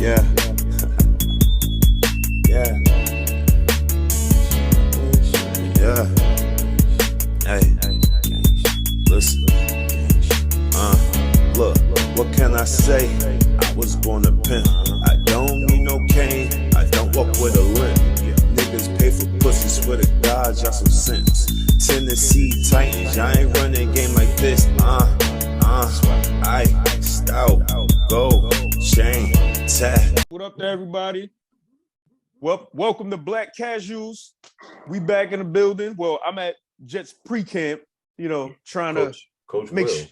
Yeah. Yeah. Yeah. Hey. Listen. Look, what can I say? I was born a pimp. I don't need no cane. I don't walk with a limp. Niggas pay for pussy, swear to God, y'all some simps. Tennessee Titans, y'all ain't running a game like this. I stout, gold, chain, tag. What up to everybody? Well, welcome to Black Casuals. We back in the building. Well, I'm at Jets pre-camp, trying Coach to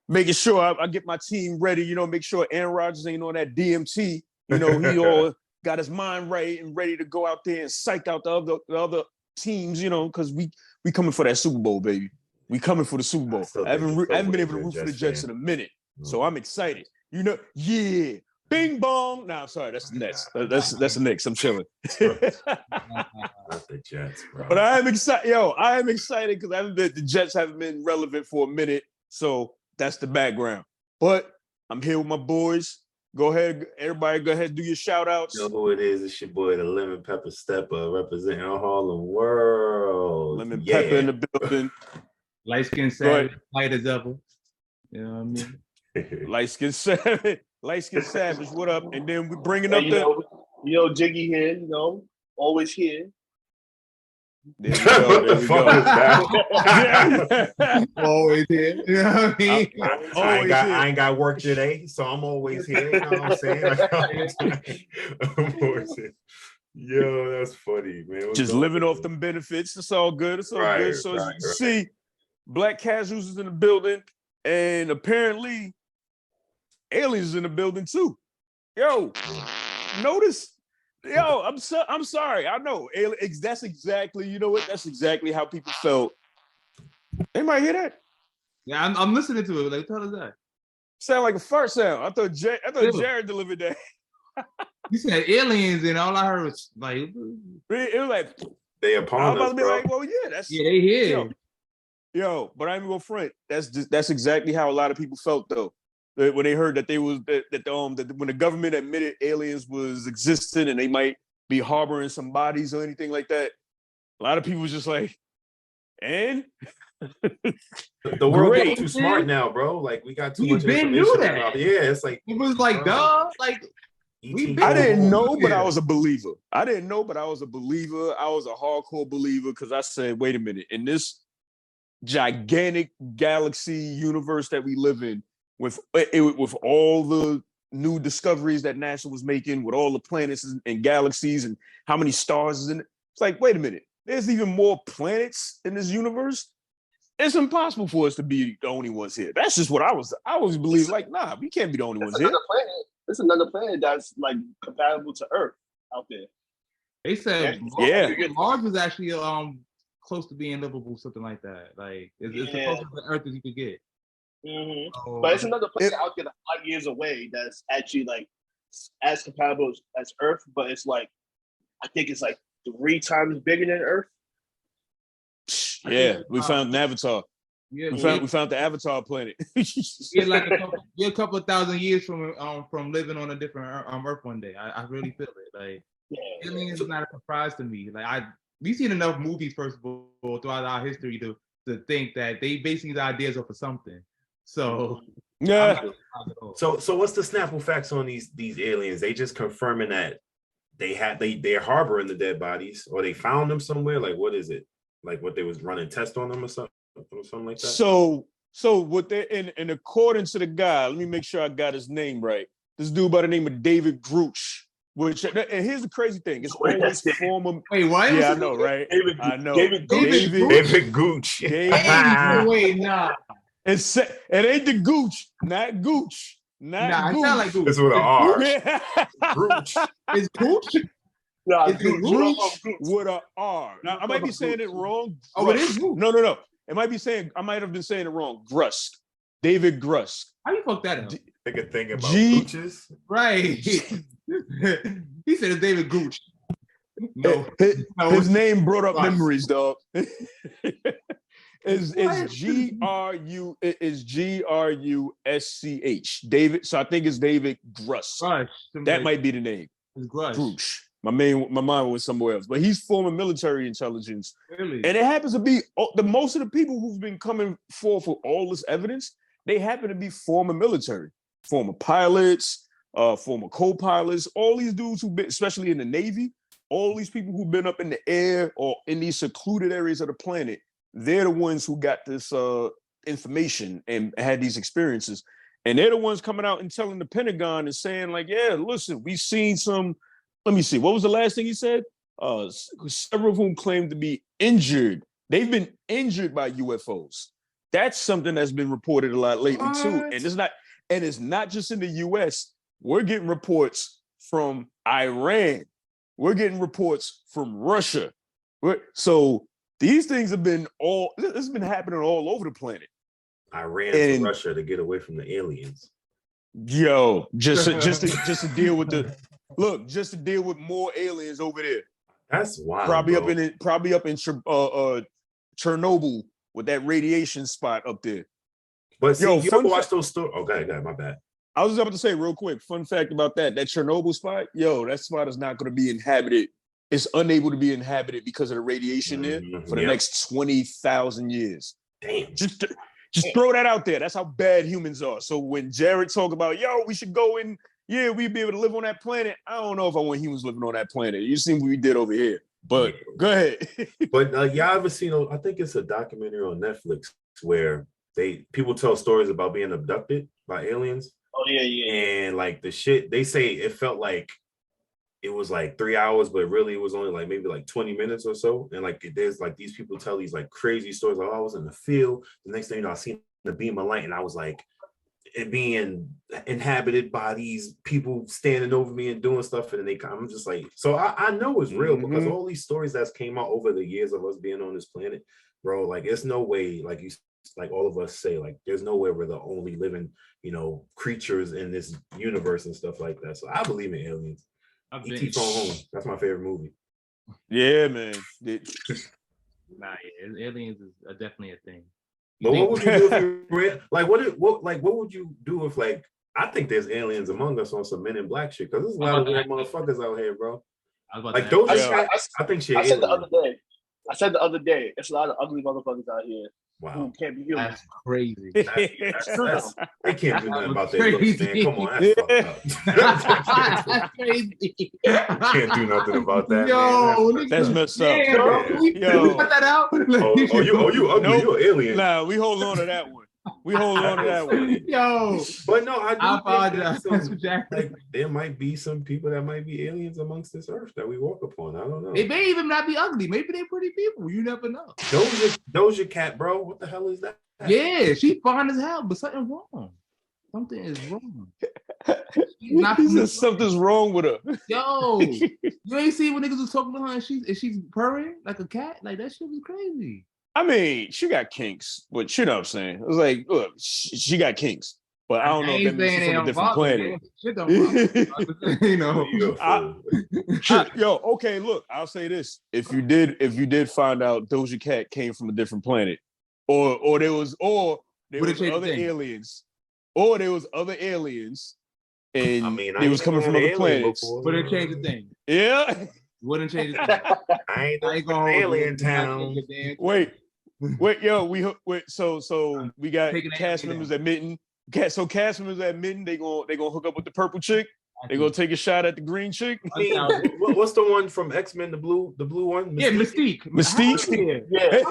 making sure I get my team ready, make sure Aaron Rodgers ain't on that DMT. He all got his mind right and ready to go out there and psych out the other teams, because we coming for that Super Bowl, baby. We coming for the Super Bowl. I haven't been able to root for the Jets in a minute, so I'm excited. Yeah. Bing bong. Nah, I'm sorry. That's the Nets. That's the Knicks. I'm chilling. Not the Jets, bro. But I am excited. I am excited because the Jets haven't been relevant for a minute. So that's the background. But I'm here with my boys. Go ahead, everybody. Go ahead, do your shout outs. You know who it is? It's your boy, the Lemon Pepper Stepper, representing the Harlem world. Lemon Pepper in the building. Light skin savage, light as ever. You know what I mean? Light skin savage. Light skin savage, what up? And then we're bringing up Jiggy here, always here. There you go. What the fuck is that? Always here. You know what I mean? I ain't got work today, so I'm always here. You know what I'm saying? I'm always here. Yo, that's funny, man. What's just living off them benefits. It's all good. It's all good. So as you can see, Black Casuals is in the building, and apparently aliens is in the building too. Notice. I'm sorry. I know. That's exactly, that's exactly how people felt. Anybody hear that? Yeah, I'm listening to it. Like, what is that? Sound like a fart sound. I thought Jared delivered that. You said aliens, and all I heard was like, it was like they upon us. I'm about to be like, well, yeah, they here. But I'm gonna go front. That's exactly how a lot of people felt though. When they heard that that when the government admitted aliens was existing and they might be harboring some bodies or anything like that, a lot of people was just like, and the world getting too smart now, bro. Like we got too much information. Knew that. Yeah, it's like it was like, duh, like I didn't know, but I was a believer. I was a hardcore believer because I said, wait a minute, in this gigantic galaxy universe that we live in, with all the new discoveries that NASA was making, with all the planets and galaxies and how many stars is in it, it's like, wait a minute, there's even more planets in this universe. It's impossible for us to be the only ones here. That's just what I always believe. Like, nah, we can't be the only ones here. There's another planet that's like compatible to Earth out there. They said Mars was actually close to being livable, something like that. Like it's the closest to Earth as you could get. Mm-hmm. But it's another planet out there 5 years away that's actually like as compatible as Earth, but it's like I think it's like 3 times bigger than Earth. Yeah, we found an avatar. Yeah, we found the Avatar planet. We're like a couple of thousand years from living on a different Earth one day. I really feel it. Like aliens is not a surprise to me. Like we've seen enough movies, first of all, throughout our history to think that they basing these ideas off of something. So yeah. So what's the Snapple facts on these aliens? They just confirming that they're harboring the dead bodies, or they found them somewhere. Like what is it? Like what they was running tests on them or something like that. So what they in according to the guy, let me make sure I got his name right. This dude by the name of David Grush. And here's the crazy thing: it's always former. Wait, what? Yeah, I know, right? I know. David Gooch. Wait, nah. It ain't the Gooch, not Gooch, not Gooch. It's not like Gooch. It's with an R. Gooch. It's Gooch. No, it's Gooch with an R. Now I might be saying it wrong. Oh, it is Gooch. No. I might have been saying it wrong. Grusk. David Grusk. How you fuck that up? Think a thing about Gooches? Right. He said it's David Gooch. No. His name brought up memories, dog. It's Grusch. David. So I think it's David Grusch. That might be the name. It's Grusch. My mind was somewhere else, but he's former military intelligence. Really? And it happens to be the most of the people who've been coming forth for all this evidence. They happen to be former military, former pilots, former co-pilots. All these dudes who've been, especially in the Navy, all these people who've been up in the air or in these secluded areas of the planet. They're the ones who got this information and had these experiences. And they're the ones coming out and telling the Pentagon and saying, like, yeah, listen, we've seen some. Let me see. What was the last thing he said? Several of whom claimed to be injured. They've been injured by UFOs. That's something that's been reported a lot lately too. And it's not just in the US. We're getting reports from Iran. We're getting reports from Russia. So these things have been this has been happening all over the planet. Iran to Russia to get away from the aliens. Yo, just to deal with just to deal with more aliens over there. That's wild. Probably up in Chernobyl with that radiation spot up there. But see, you ever watch those stories? Oh, God, my bad. I was about to say real quick, fun fact about that Chernobyl spot, that spot is not going to be inhabited. It's unable to be inhabited because of the radiation there for the next 20,000 years. Damn. Just throw that out there. That's how bad humans are. So when Jared talk about, we should go in, we'd be able to live on that planet. I don't know if I want humans living on that planet. You seen what we did over here. But go ahead. But y'all ever seen, I think it's a documentary on Netflix where people tell stories about being abducted by aliens. Oh, yeah. And like the shit, they say it felt like it was like 3 hours, but really it was only like maybe like 20 minutes or so. And like there's like these people tell these like crazy stories. Like, I was in the field. The next thing you know, I seen the beam of light and I was like, it being inhabited by these people standing over me and doing stuff. And then I'm just like, so I know it's real because all these stories that's came out over the years of us being on this planet, bro, like it's no way, like all of us say, like there's no way we're the only living, creatures in this universe and stuff like that. So I believe in aliens. E.T. Phone Home. That's my favorite movie. Yeah, man. Aliens is definitely a thing. But what would you do if you read, what would you do if like I think there's aliens among us on some Men in Black shit because there's a lot of weird motherfuckers out here, bro. Like those, I think shit. I said the other day. It's a lot of ugly motherfuckers out here. Wow, who can't be human. That's crazy. They can't do nothing about their looks, man. Come on, that's fucked up. That's crazy. Can't do nothing about that. Yo, man. That's messed up. Yo, we put that out. You ugly? Nope. You an alien? Nah, we hold on to that one. Yo, but no, I apologize. Like, there might be some people that might be aliens amongst this earth that we walk upon. I don't know. They may even not be ugly. Maybe they're pretty people. You never know. Doja Cat, bro. What the hell is that? Yeah, she fine as hell, but something wrong. Something is wrong. Something's wrong with her. Yo, you ain't see when niggas was talking to her and she's purring like a cat? Like that shit was crazy. I mean, she got kinks, but you know what I'm saying? It was like, look, she got kinks, but I don't know if that means she's from a different planet. Shit don't okay, look, I'll say this. If you did find out Doja Cat came from a different planet, or there was other aliens, and they was coming from other planets. But it changed the thing. Yeah. Wouldn't change the thing. I ain't going alien town. Wait, so we got cast members admitting. So cast members admitting they gonna hook up with the purple chick. They gonna take a shot at the green chick. What's the one from X-Men? The blue one? Mystique. Mystique. Yeah.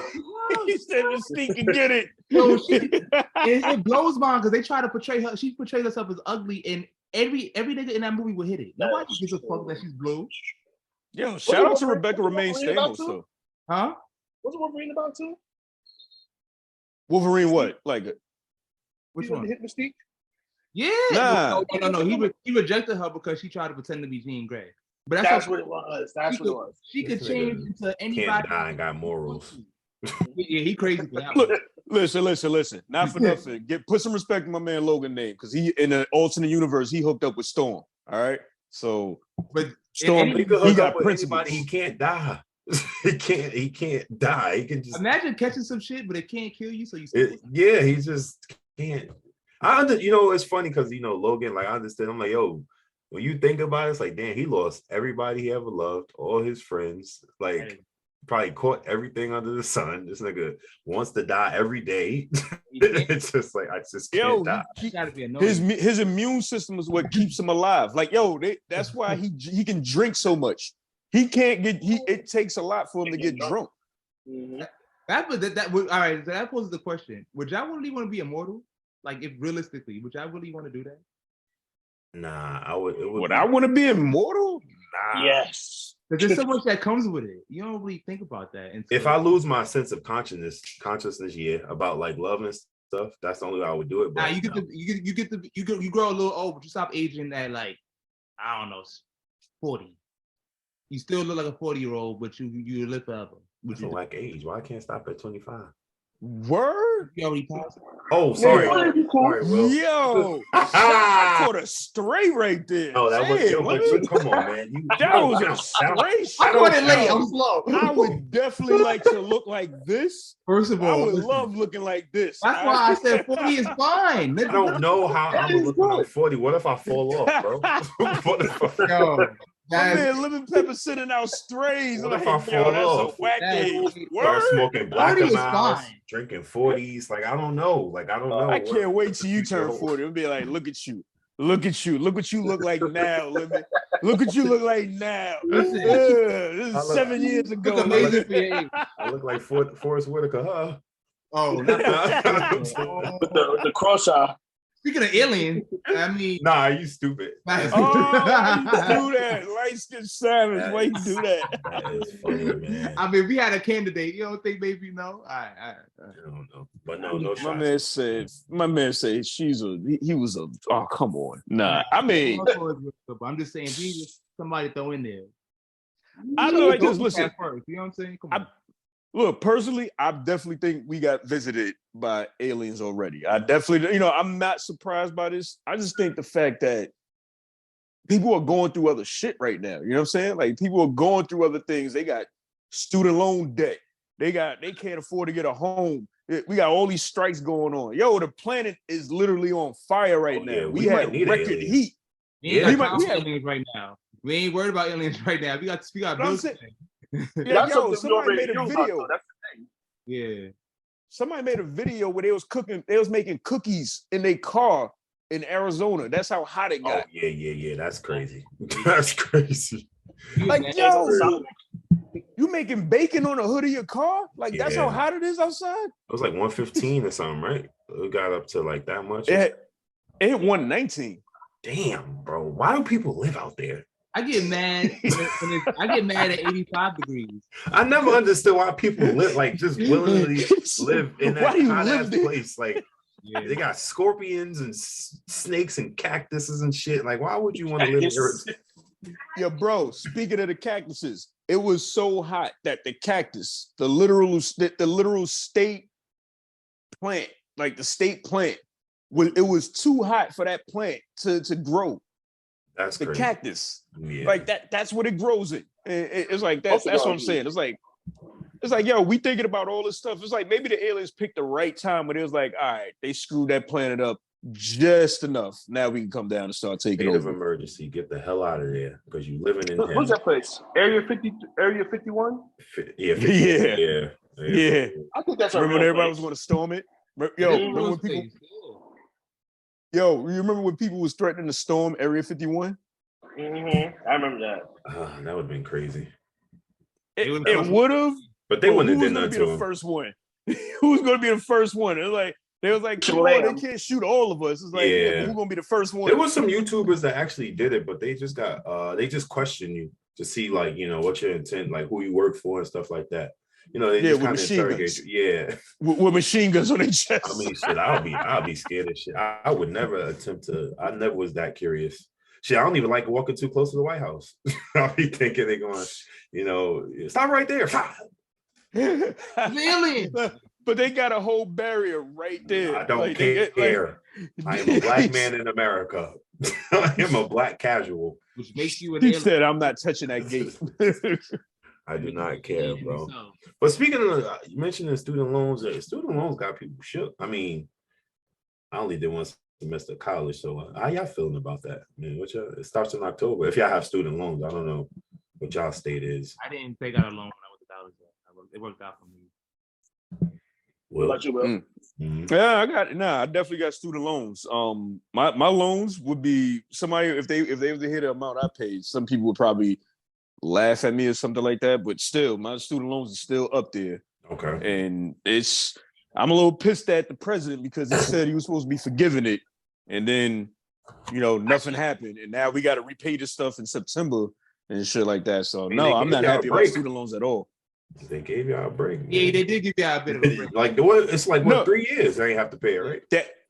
He said Mystique can get it. Yo, it blows my mind because they try to portray her. She portrayed herself as ugly, and every nigga in that movie would hit it. Nobody gives a fuck that she's blue. Yo, shout out to Rebecca Romaine Stamos, though. Huh? What's Wolverine about too? Wolverine what? Like which one? Hit Mystique? Yeah. Nah. No. He rejected her because she tried to pretend to be Jean Grey. But that's what it was. She could change into anybody. Can't die and got morals. Yeah, he crazy for that. Look, listen. Not for nothing. Put some respect in my man Logan's name because he in an alternate universe he hooked up with Storm. All right, so but Storm he got principles. He can't die. He can't die. He can just imagine catching some shit, but it can't kill you. So you still yeah, he just can't. It's funny because Logan, like I understand. I'm like, yo, when you think about it, it's like, damn, he lost everybody he ever loved, all his friends, like probably caught everything under the sun. This nigga wants to die every day. It's just like I just can't die. His immune system is what keeps him alive. Like, that's why he can drink so much. He can't get it takes a lot for him to get drunk. Mm-hmm. All right, so that poses the question. Would y'all really want to be immortal? Like, if realistically, would y'all really want to do that? Nah, I would. Would I want to be immortal? Nah. Yes. But there's so much that comes with it. You don't really think about that. And so, if I lose my sense of consciousness, yeah, about like love and stuff, that's the only way I would do it. But you grow a little old, but you stop aging at like, I don't know, 40. You still look like a 40-year-old, but you live forever. That's a whack age. Why I can't stop at 25? Word? You already passed. Oh, sorry. Sorry, Will. Yo, I caught a stray right there. Oh, that was come on, man. That was a stray. I caught it late. I'm slow. I would definitely like to look like this. First of all, I would love looking like this. That's why I said 40 is fine. I don't know how I'm gonna look when I'm 40. What if I fall off, bro? What if Yo, my man Lemon Pepper sending out strays. What Like, if I fall off? That's a whack age. Start smoking black 40 is amounts, fine. drinking 40s. Like, I don't know. I can't wait till you turn 40. It'll be like, look at you. Look at you. Look what you look like now, Lemon. Look what you look like now. This is 7 years ago. Look amazing for your age. I look like Forrest Whitaker, huh? Oh, not the cross eye. Speaking of alien, I mean, nah, you stupid. Why you do that? Light skin savage. Why you do that? That is funny, man. I mean, we had a candidate. You don't think maybe no? I don't know, but no My man said he was a. Oh, come on, nah. I mean, I'm just saying, be just somebody throw in there. I know like this. Listen, first, you know what I'm saying? Come on. Look, personally, I definitely think we got visited by aliens already. I definitely, I'm not surprised by this. I just think the fact that people are going through other shit right now. You know what I'm saying? Like, people are going through other things. They got student loan debt. They can't afford to get a home. We got all these strikes going on. Yo, the planet is literally on fire right now. Yeah, we have record heat. We have aliens right now. We ain't worried about aliens right now. We got bills. Yeah, somebody made a video. That's the thing. Yeah. Somebody made a video where they was making cookies in their car in Arizona. That's how hot it got. Oh, yeah. That's crazy. That's crazy. Like, yo, you making bacon on the hood of your car? Like, that's how hot it is outside? It was like 115 or something, right? It got up to like that much. It hit 119. Damn, bro. Why do people live out there? I get mad. I get mad at 85 degrees. I never understood why people live just willingly live in that hot ass place. Like, they got scorpions and snakes and cactuses and shit. Like, why would you want to live there? Yo, bro. Speaking of the cactuses, it was so hot that the cactus, the literal state plant, like the state plant, it was too hot for that plant to grow. That's the crazy. Cactus. Yeah. Like that's what it grows in. It's like that's what I'm saying. It's like, yo, we thinking about all this stuff. It's like maybe the aliens picked the right time when it was like, all right, they screwed that planet up just enough. Now we can come down and start taking State of over. emergency. Get the hell out of there because you living in. What's that place? Area 50, Area 51. Yeah. I think that's. Remember when everybody was going to storm it? Yo, remember when people? Yo, you remember when people was threatening to storm Area 51? Mm-hmm. I remember that. That would have been crazy. It would have. But they wouldn't have done that to the first one. Who was going to be the first one? It was like, they was like, they can't shoot all of us. It's like, who's going to be the first one? There was some YouTubers that actually did it, but they just got, they just questioned you to see, like, what's your intent, like who you work for and stuff like that. They just kind of interrogate you. Yeah. With machine guns on their chest. I mean, shit, I'll be scared of shit. I would never attempt to, I never was that curious. Shit, I don't even like walking too close to the White House. I'll be thinking they're going, stop right there. Really? But they got a whole barrier right there. I don't care. I am a black man in America. I am a black casual. Which makes you an alien. He said, I'm not touching that gate. I do not care, bro. But speaking of, you mentioned student loans got people shook. I mean, I only did one semester of college, so how y'all feeling about that, man? It starts in October. If y'all have student loans, I don't know what y'all state is. I didn't take out a loan when I was to college. It worked out for me. What about you, Will? Mm-hmm. Yeah, I definitely got student loans. My loans would be somebody if they were to hit the amount I paid, some people would probably laugh at me or something like that. But still, my student loans are still up there. Okay. And I'm a little pissed at the president because he said he was supposed to be forgiving it, and then nothing happened, and now we got to repay this stuff in September and shit like that. So no, I'm not happy about student loans at all. They gave y'all a break. Man. Yeah, they did give y'all a bit of a break. It's like 3 years they ain't have to pay it, right?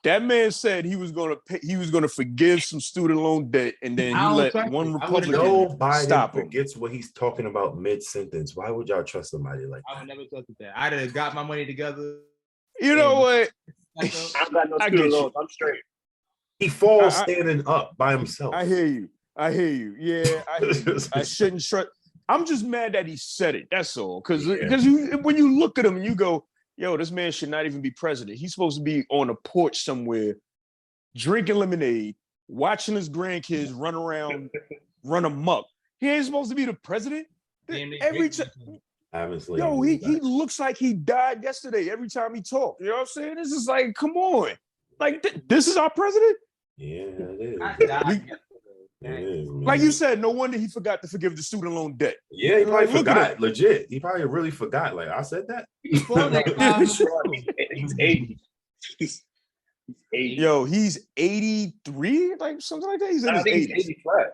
That man said he was gonna pay, he was gonna forgive some student loan debt, and then he let one Republican stop him. Forgets what he's talking about mid sentence. Why would y'all trust somebody like that? I would never trust that. I'd have got my money together. You know what? I got no student loans. I'm straight. He falls standing up by himself. I hear you. Yeah, I shouldn't trust. I'm just mad that he said it. That's all. Because when you look at him and you go, yo, this man should not even be president. He's supposed to be on a porch somewhere, drinking lemonade, watching his grandkids run amok. He ain't supposed to be the president. Every time, yo, he looks like he died yesterday. Every time he talks, you know what I'm saying? This is like, come on, like this is our president. Yeah, it is. Like you said, no wonder he forgot to forgive the student loan debt. Yeah, he probably forgot. Legit, he probably really forgot. Like I said that. He's 80. He's 80. Yo, he's 83, like something like that. He's in his 80s. He's 85. I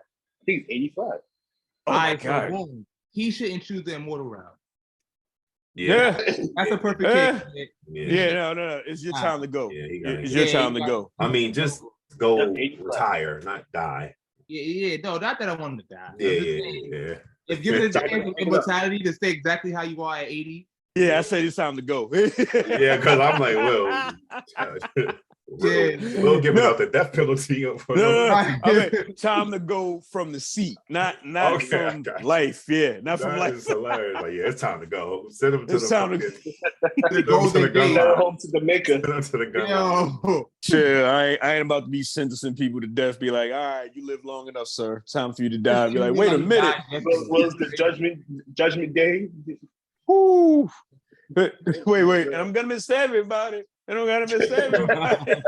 think he's 85. Oh my God. He shouldn't choose the immortal route. Yeah. That's a perfect case. Yeah, no. It's your time to go. Yeah, it's your time to go. I mean, just go retire, not die. Yeah. No, not that I want him to die. Yeah. If given a chance of immortality to stay exactly how you are at 80. Yeah, I said it's time to go. Yeah, because I'm like, we'll give it out the death penalty. I mean, time to go from the seat, not from life. Yeah, not from life. It's hilarious. Like, yeah, it's time to go. Send him to it's time to go home to Jamaica. Send him to the gun. Sure, I ain't about to be sentencing people to death. Be like, all right, you live long enough, sir. Time for you to die. Be like, wait a minute. Was the judgment day? Woo. Wait, and I'm gonna miss everybody. And I'm gonna miss everybody.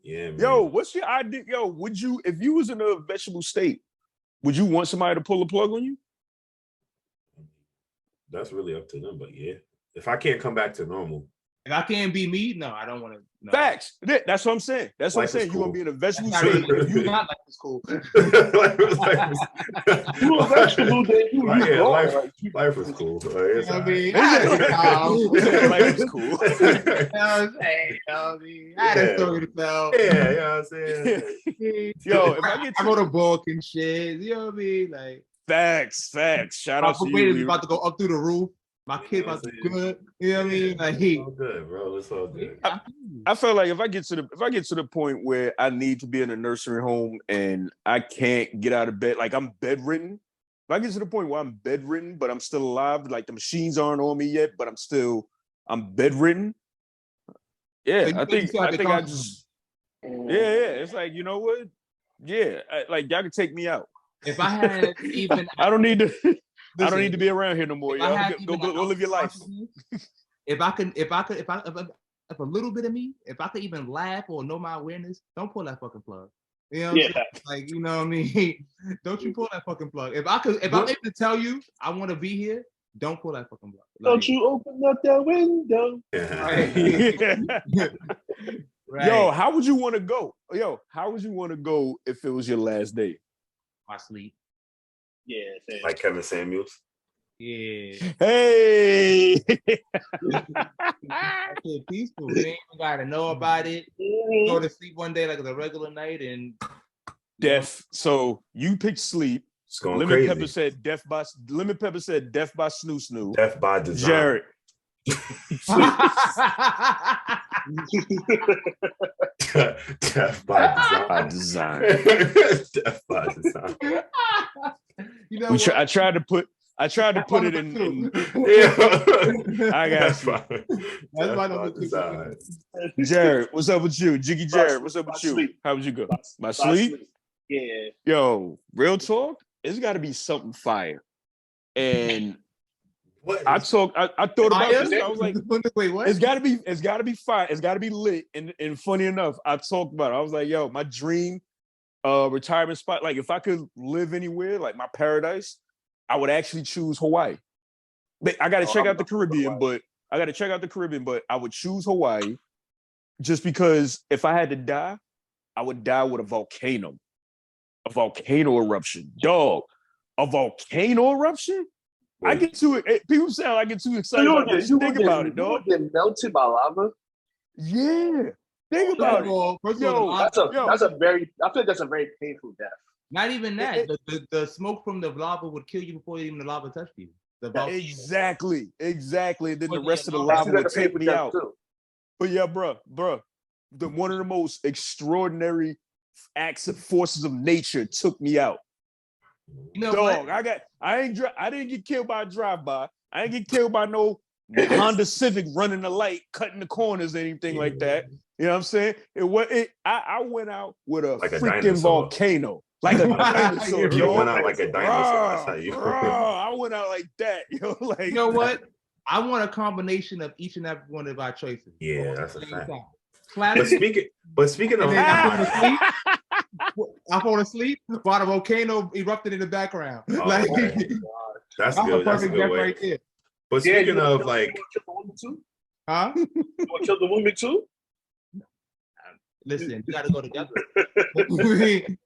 Yeah, man. Yo, what's your idea? Yo, would you, if you was in a vegetable state, would you want somebody to pull the plug on you? That's really up to them, but yeah. If I can't come back to normal. If I can't be me, no, I don't want to. No. Facts. That's what I'm saying. That's what I'm saying. You're gonna be in a vegetable state. You not like this cool. You a vegetable, then you life was cool. Life was cool. You know what I'm saying? I had a story to tell. Yeah, you know what I'm saying? Yo, if I go to bulk and shit, you know what I mean? Like facts. Shout out to you. My about to go up through the roof. My kid about to do good. You know what I mean? Like it's all good, bro. It's all good. I feel like if I get to the point where I need to be in a nursery home and I can't get out of bed, like I'm bedridden. If I get to the point where I'm bedridden, but I'm still alive, like the machines aren't on me yet, but I'm bedridden. Yeah, I think I just. Yeah. It's like, you know what? Yeah, like y'all can take me out. If I had even, I don't need to. I don't need to be around here no more. Y'all. Go live your life. If a little bit of me, if I could even laugh or know my awareness, don't pull that fucking plug. You know what I'm saying? Like, you know what I mean? Don't you pull that fucking plug. If I'm able to tell you I want to be here, don't pull that fucking plug. Like, don't you open up that window. Right. Yo, how would you want to go? How would you want to go if it was your last day? My sleep. Yeah, same. Like Kevin Samuels. Yeah. Hey. Peaceful. You ain't even gotta know about it. Go to sleep one day like it's a regular night and death. So you picked sleep. It's going Lemon crazy. Pepper said death by snoo snoo. Death by design. Jared. Death by design. Design. Death by design. You I tried to put it in Yeah. I got you. That's my number 2. Jared, what's up with you? Jiggy Jared, what's up with you? Sleep. How would you go? By My sleep? Yeah. Yo, real talk, it's gotta be something fire. And I thought about this. I was like, wait, what? it's gotta be fire. It's gotta be lit. And funny enough, I talked about it. I was like, yo, my dream retirement spot, like if I could live anywhere, like my paradise, I would actually choose Hawaii. But I gotta check out the Caribbean, but I would choose Hawaii just because if I had to die, I would die with a volcano eruption. Dog, a volcano eruption? I get too. People sound I get too excited about this. Think about it, dog. You get melted by lava. Yeah, think about it. First of all, That's a very. I feel like that's a very painful death. not even that. The smoke from the lava would kill you before even the lava touched you. Exactly. Then the rest of the That's lava would a take painful me death out. too. But yeah, bro, one of the most extraordinary acts of forces of nature took me out. You know Dog, what? I didn't get killed by a drive-by. I didn't get killed by no Honda Civic running the light, cutting the corners, anything like that. You know what I'm saying? I went out with a Like a freaking dinosaur. volcano. Like a dinosaur. You went out like a dinosaur. That's how you. I went out like that. Like, You know what? I want a combination of each and every one of our choices. Yeah, that's a fact. Classic. But speaking of, I fall asleep while the volcano erupted in the background. Oh, like okay. That's a good. That's a perfect good death way. right there. But speaking of like, Huh? You want to kill the woman too? Listen, you got to go together.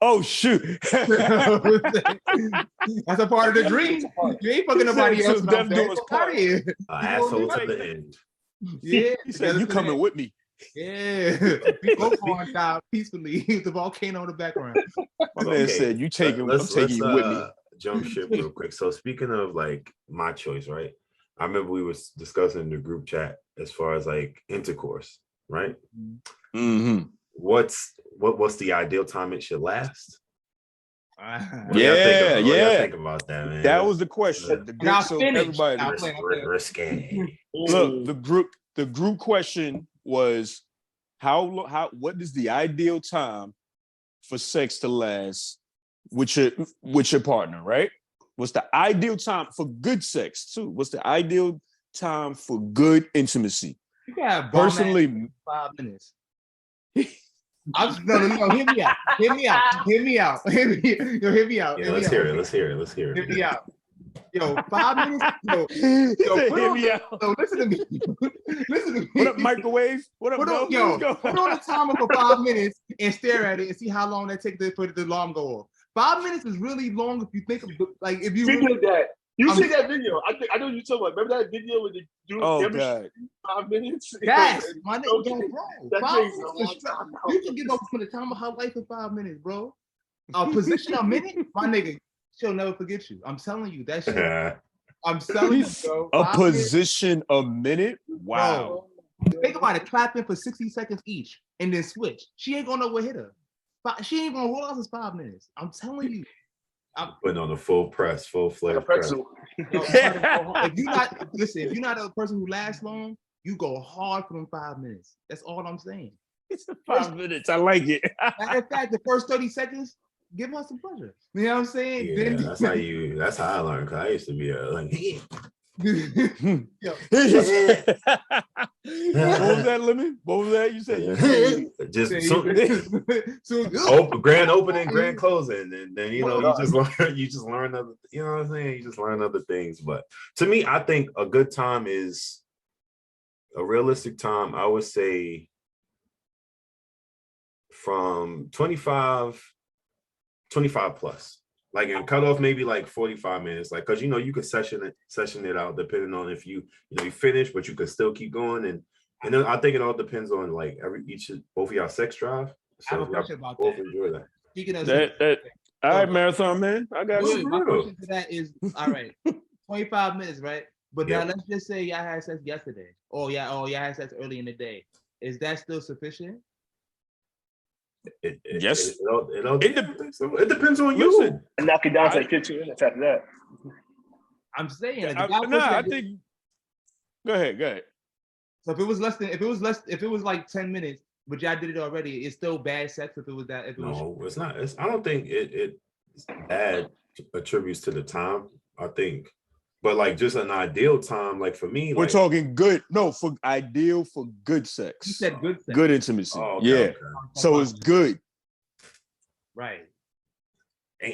oh shoot. That's a part of the dream. You ain't fucking nobody else. Them do us part. asshole to the end. Yeah, He said, "You coming with me?" Yeah, we both on top peacefully. The volcano in the background. My man said, "You taking? I'm taking you with me." Jump ship real quick. So speaking of like my choice, right? I remember we was discussing in the group chat as far as like intercourse, right? Mm-hmm. What's the ideal time it should last? What do y'all think about that, man? That was the question. The group, so everybody risque. Look, the group question was what is the ideal time for sex to last with your partner, right? What's the ideal time for good sex too? What's the ideal time for good intimacy? You got personally 5 minutes. No, hear me out. Hear me out. Yeah, let's hear it. Hear me out. Yo, 5 minutes. Hear me out. Yo, listen to me. What up, microwave? What up, put on a timer for 5 minutes and stare at it and see how long that takes for the alarm go off. 5 minutes is really long if you think of like if you. Speaking of that, you see that video? I know you talking about. Remember that video with the dude? Oh God. 5 minutes. Yes, my nigga, bro. That 5 takes minutes a is long time. You can give up from the time of her life in 5 minutes, bro. A position a minute, my nigga, she'll never forget you. I'm telling you that shit. I'm telling you, bro. A position a minute? Wow. Bro, think about it, clapping for 60 seconds each and then switch. She ain't gonna know what hit her. She ain't gonna roll out this 5 minutes. I'm telling you. I'm putting on a full fledged press. If you're not a person who lasts long, you go hard for them 5 minutes. That's all I'm saying. It's the 5 minutes. I like it. Matter of fact, the first 30 seconds, give her some pleasure. You know what I'm saying? Yeah, that's how I learned. Cause I used to be like, What was that, Lemon? What was that? You said just grand opening, grand closing, and then you just learn other. You know what I'm saying? You just learn other things. But to me, I think a good time is a realistic time. I would say from 25 plus. Like and cut off maybe like 45 minutes, like because you could session it out depending on if you finish, but you could still keep going, and then I think it all depends on like both of y'all sex drive. So I have a question about both that. enjoy that. Speaking of that all right, marathon man, I got you. My question to that is all right, 25 minutes, right? But now let's just say y'all had sex yesterday, or y'all had sex early in the day. Is that still sufficient? Yes. It depends on you. Listen, And knock it down to like 15 minutes after that. I'm saying, like, I think. Go ahead. So if it was like 10 minutes, but y'all did it already, it's still bad sex if it was that. No, it's not. I don't think it's bad attributes to the time. I think, but like just an ideal time, like for me, we're talking good. No, for ideal for good sex. You said good sex. Good intimacy. Oh, okay, yeah. okay. So it's good. Right.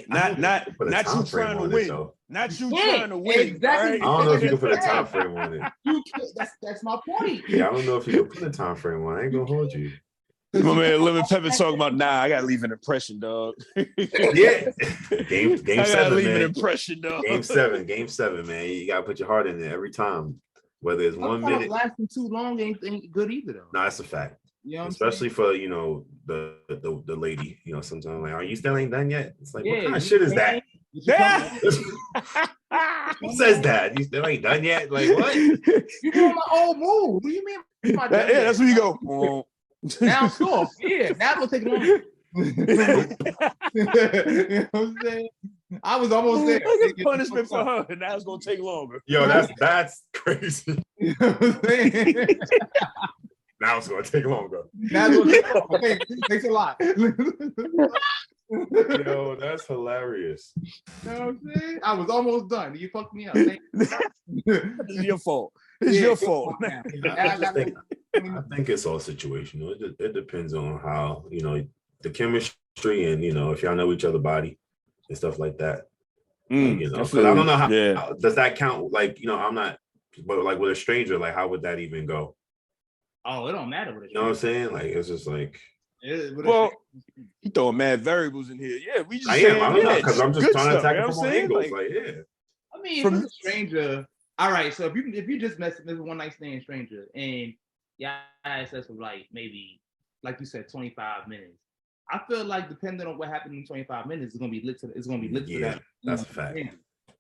Not you trying to win. Not you trying to win. Exactly. Right? I don't know if you can put a time frame on it. You can't. That's my point. Yeah, I don't know if you can put a time frame on it. I ain't gonna hold you. My man Lemon Pepper talking about, I gotta leave an impression, dog. Yeah. Game I 7, leave man. an impression, dog. Game 7, man. You gotta put your heart in there every time. Whether it's 1 minute. Lasting too long ain't good either, though. No, that's a fact. You know, especially for the lady. You know, sometimes like, are you still ain't done yet? It's like, yeah, what kind of shit is that? Yeah. Who says that? You still ain't done yet? Like what? You're doing my old move. What do you mean? That's where you go. Now it's off. Yeah, now it's gonna take longer. You know what I'm saying? I was almost there. Look at punishment for her, and now it's gonna take longer. Yo, that's crazy. You know what I'm saying? Now it's gonna take longer. Now it's gonna take longer. Thanks a lot. Yo, that's hilarious. You know what I'm saying? I was almost done. You fucked me up. It's your fault. It's your fault. I think it's all situational. It depends on how, you know, the chemistry and, you know, if y'all know each other body and stuff like that. Like, you know, because I don't know how does that count? Like, you know, I'm not, but like with a stranger, like how would that even go? Oh, it don't matter with a stranger. You know what I'm saying? Like it's just like, well, he throwing mad variables in here. Yeah, we just. I don't know, because I'm just trying to attack it from all angles. Like, yeah. I mean, from a stranger. All right, so if you just mess with one night stand stranger and had sex for like maybe, like you said, 25 minutes. I feel like depending on what happened in 25 minutes, it's gonna be lit to that. That's a fact.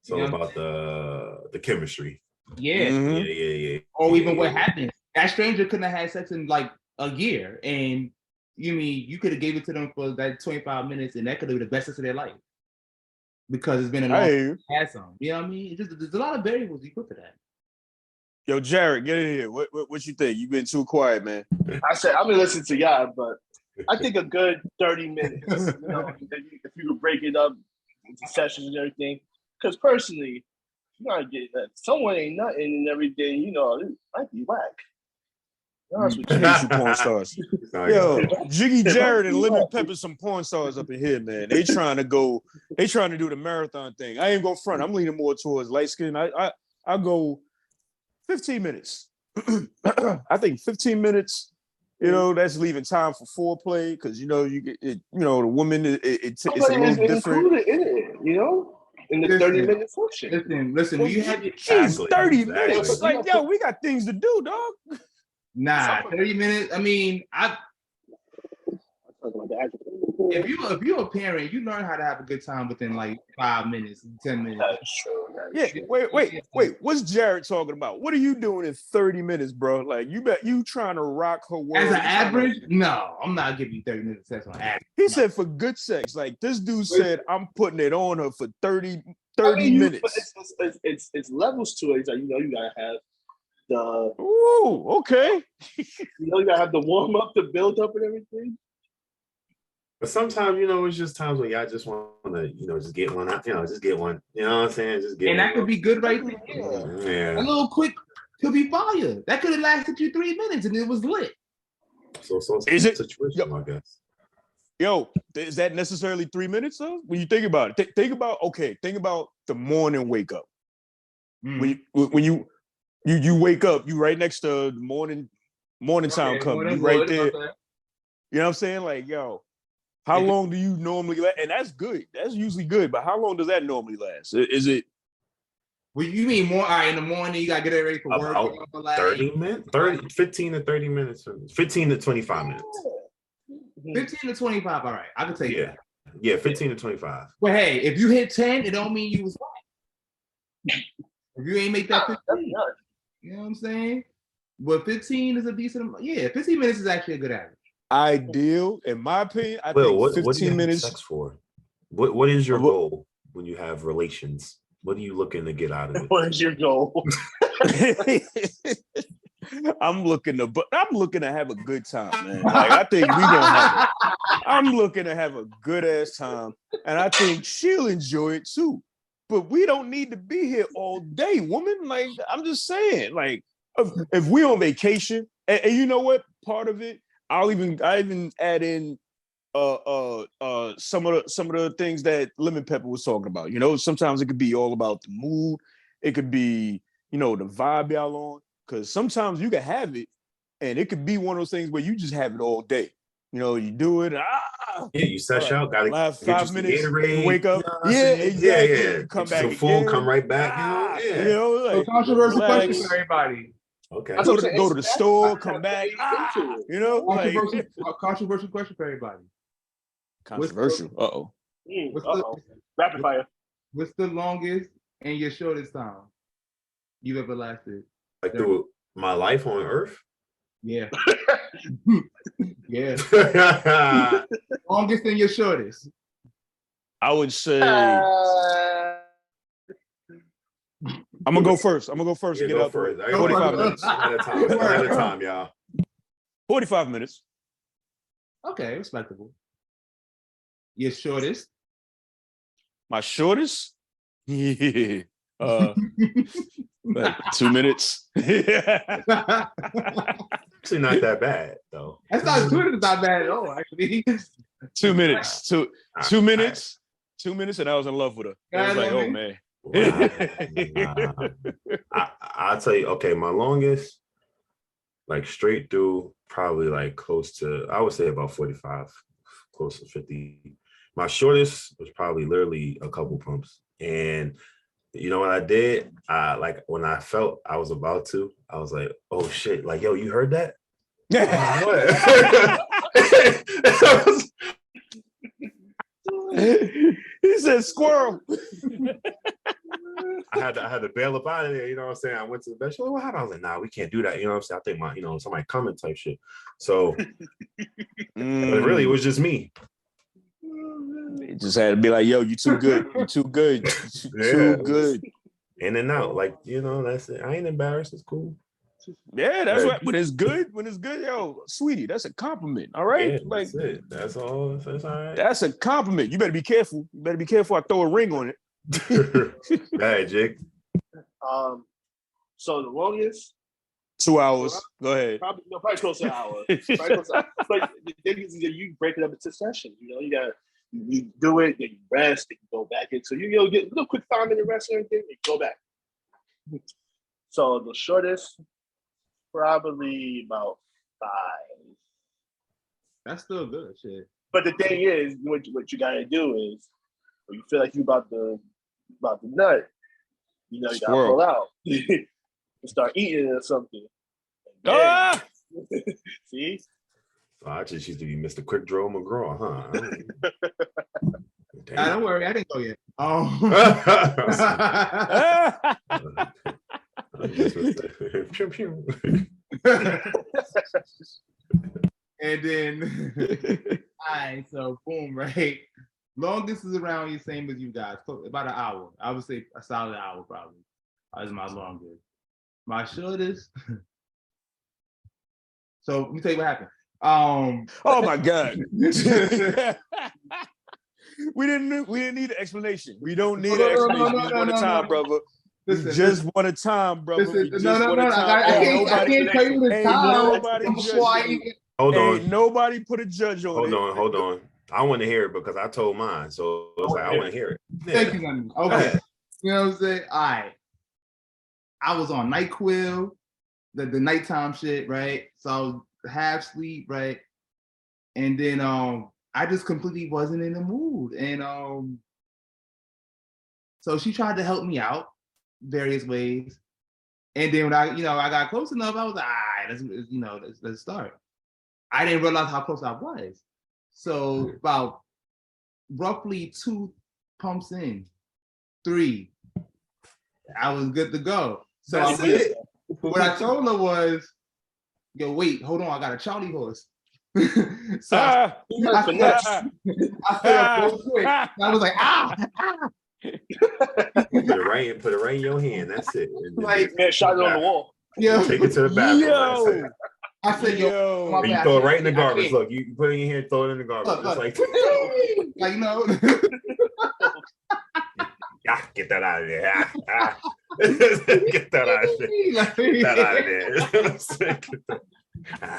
It's all about the chemistry. Yeah. Mm-hmm. Yeah. Or even what happened. That stranger couldn't have had sex in like a year, and you could have gave it to them for that 25 minutes, and that could have been the best sex of their life because it's been a long time had some. You know what I mean? There's a lot of variables you put to that. Yo, Jared, get in here. What you think? You've been too quiet, man. I said I've been listening to y'all, but I think a good 30 minutes. You know, if you could break it up into sessions and everything. Because personally, you gotta get that. Someone ain't nothing and everything. You know, it might be whack. I hate you porn stars. Yo, Jiggy Jared and Lemon Pepper, some porn stars up in here, man. They trying to do the marathon thing. I ain't go front. I'm leaning more towards light skin. I go 15 minutes. I think 15 minutes. You know, that's leaving time for foreplay because you know you get it. You know, the woman it's a little different. Included in it, you know, in the 30-minute function. Listen. When you have your 30 minutes. Like, yo, we got things to do, dog. Nah, 30 minutes. I mean, if you're a parent, you learn how to have a good time within like 5 minutes, 10 minutes. That's true. Yeah, wait. What's Jared talking about? What are you doing in 30 minutes, bro? Like, you trying to rock her world. As an average? No, I'm not giving you 30 minutes sex on average. He said for good sex. Like, this dude said, I'm putting it on her for 30 minutes. It's levels to it. It's like, you know, you gotta have Ooh, okay. You gotta have the warm up, the build up, and everything. But sometimes, you know, it's just times when y'all just want to, you know, just get one out. You know, just get one. You know what I'm saying? Just get and one. that could be good right there. Yeah. A little quick could be fire. That could have lasted you 3 minutes and it was lit. So is it situation, I guess. Yo, is that necessarily 3 minutes though? When you think about it, think about the morning wake up. When you wake up, you right next to morning time coming. You right there. You know what I'm saying? Like, yo, how long do you normally last? And that's good. That's usually good. But how long does that normally last? Is it? Well, you mean more? All right, in the morning, you gotta get ready for work. About 30 minutes, 15 to 30 minutes, 15 to 25 minutes. 15 to 25. All right, I can take that. Yeah, 15 to 25. Well, hey, if you hit 10, it don't mean you was right. If you ain't make that 15, you know what I'm saying? But 15 is a decent amount. Yeah, 15 minutes is actually a good average. ideal, in my opinion, I Will, think what do you 15 have minutes. sex for? What is your What- goal when you have relations? What are you looking to get out of it? What is your goal? I'm looking to have a good time, man. Like I think we gonna have I'm looking to have a good ass time, and I think she'll enjoy it too. But we don't need to be here all day, woman. Like I'm just saying, like if we on vacation, and you know what, part of it, I even add in some of the things that Lemon Pepper was talking about. You know, sometimes it could be all about the mood. It could be, the vibe y'all on. Because sometimes you can have it, and it could be one of those things where you just have it all day. You do it. Yeah, you sesh right. out, gotta Last get 5 you minutes, Gatorade, you wake up. you know what I'm Yeah, saying? exactly. Yeah. You come Get you back some food, again. come right back. So Like, controversial relax. question for everybody. Okay. That's Go what I'm to, saying. go to the It's store, fast. come back. Into it. Like Controversial question for everybody. controversial. Uh-oh. Rapid fire. What's the longest and your shortest time you've ever lasted? Like through my life on Earth. Yeah. Yeah. Yeah. Longest and your shortest. I would say I'm gonna go first. And get go out first. the way. 45 minutes. One at a time, y'all. 45 minutes. Okay, respectable. Your shortest. My shortest? Yeah. Like 2 minutes. Actually, not that bad though. That's not good. It's not bad at all, actually. 2 minutes. Two minutes. 2 minutes, and I was in love with her. I was like, oh man. I'll tell you, okay, my longest, like straight through, probably like close to, I would say about 45, close to 50. My shortest was probably literally a couple pumps. And you know what I did? Like when I felt I was about to, I was like, oh shit, like, yo, you heard that? What? He said squirrel. I had to bail up out of there, you know what I'm saying? I went to the bed. She's like, what happened? I was like, nah, we can't do that. You know what I'm saying? I think somebody coming type shit. So but really it was just me. It just had to be like, yo, you too good. You too good. Too good. In and out. Like, that's it. I ain't embarrassed. It's cool. Yeah, that's right. When it's good, yo, sweetie, that's a compliment. All right. Yeah, like that's it. That's all. That's all right. That's a compliment. You better be careful. I throw a ring on it. Hey, Jake. So the longest 2 hours. Go ahead. probably close to an hour. But the thing is that you break it up into sessions. You do it, then you rest, then you go back in. So you get a little quick 5-minute rest and everything, and you go back. So the shortest, probably about 5. That's still good, shit. But the thing is, what you gotta do is, when you feel like you about to nut, you gotta pull out. You start eating it or something. Ah! See? So I just used to be Mr. Quick Draw McGraw, huh? Nah, don't worry, I didn't go yet. Pew, pew. And then, all right, so boom, right? Longest is around the same as you guys, about an hour. I would say a solid hour probably. Is my longest. My shortest. So let me tell you what happened. Oh my God. We didn't need an explanation. We don't need an explanation. We just want a time, brother. We just want a time, brother. I can't tell you the time. Hold on. Ain't nobody put a judge on it. Hold on. I want to hear it because I told mine. So it's like, I want to hear it. Yeah. Thank you, Lemon. Okay. You know what I'm saying? All right. I was on NyQuil, the nighttime shit, right? So I was half sleep, right? And then I just completely wasn't in the mood. And so she tried to help me out various ways. And then when I got close enough, I was like, all right, let's start. I didn't realize how close I was. So about roughly 2 pumps in, 3, I was good to go. So what I told her was, yo, wait, hold on, I got a Charlie horse. So Ah, He had finesse. I stood up real quick. I was like, Put it right in your hand. That's it. Like, Man, shot it on the wall. yo, Take it to the bathroom. That's it. yo, I said, yo, my And you bad. throw it right in the I garbage. can't. Look, you put it in your hand, throw it in the garbage. Look, It's look. like, Like, no. get that out of there. Get that out of there. Like, Get that out of there.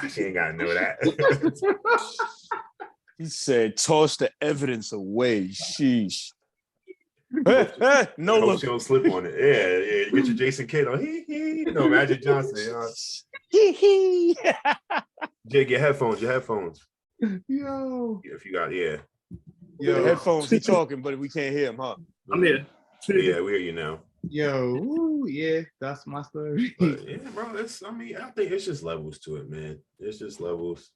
She ain't gotta know that. he said, toss the evidence away. Sheesh. No Hope look. she don't slip on it. Yeah. You get your Jason Kidd on. No, Magic Johnson. Jake, your headphones. yo. If you got, The headphones, he talking, but we can't hear him, huh? I'm here. Yeah, we hear you now. Yo, ooh, yeah, that's my story. But yeah, bro, I think it's just levels to it, man. It's just levels.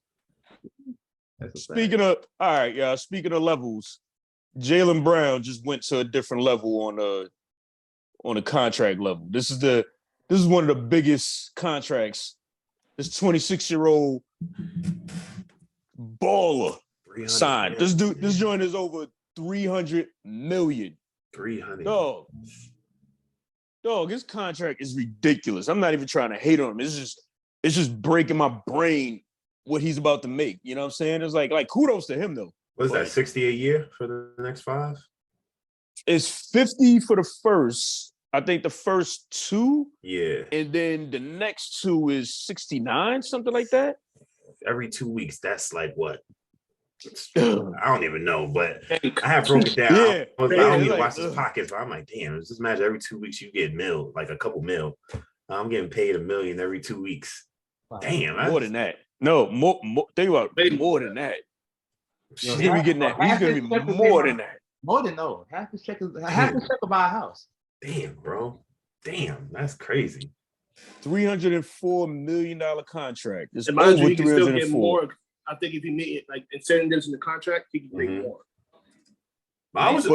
Speaking of, all right, y'all. Speaking of levels, Jaylen Brown just went to a different level on a contract level. This is one of the biggest contracts. This 26-year-old baller signed. This joint is over $300 million. 300. Dog, his contract is ridiculous. I'm not even trying to hate on him. It's just breaking my brain what he's about to make. You know what I'm saying? It's like kudos to him though. What's that, 60 a year for the next 5? It's 50 for the first. I think the first 2. Yeah. And then the next 2 is 69, something like that. Every 2 weeks, that's like what? I don't even know, but I have broken it down. Yeah. I don't need to like, watch his pockets, but I'm like, damn, just imagine every 2 weeks you get like a couple mil. I'm getting paid $1 million every 2 weeks. Damn, more than that. No, more think about it, more than that. He's gonna be getting that. He's gonna be more than that. More than no. Half his check will buy a house. Damn, bro. Damn, that's crazy. $304 million contract. It's And mind over you, he can still get 304. more. I think if he made it like in certain days in the contract, he can make more. I was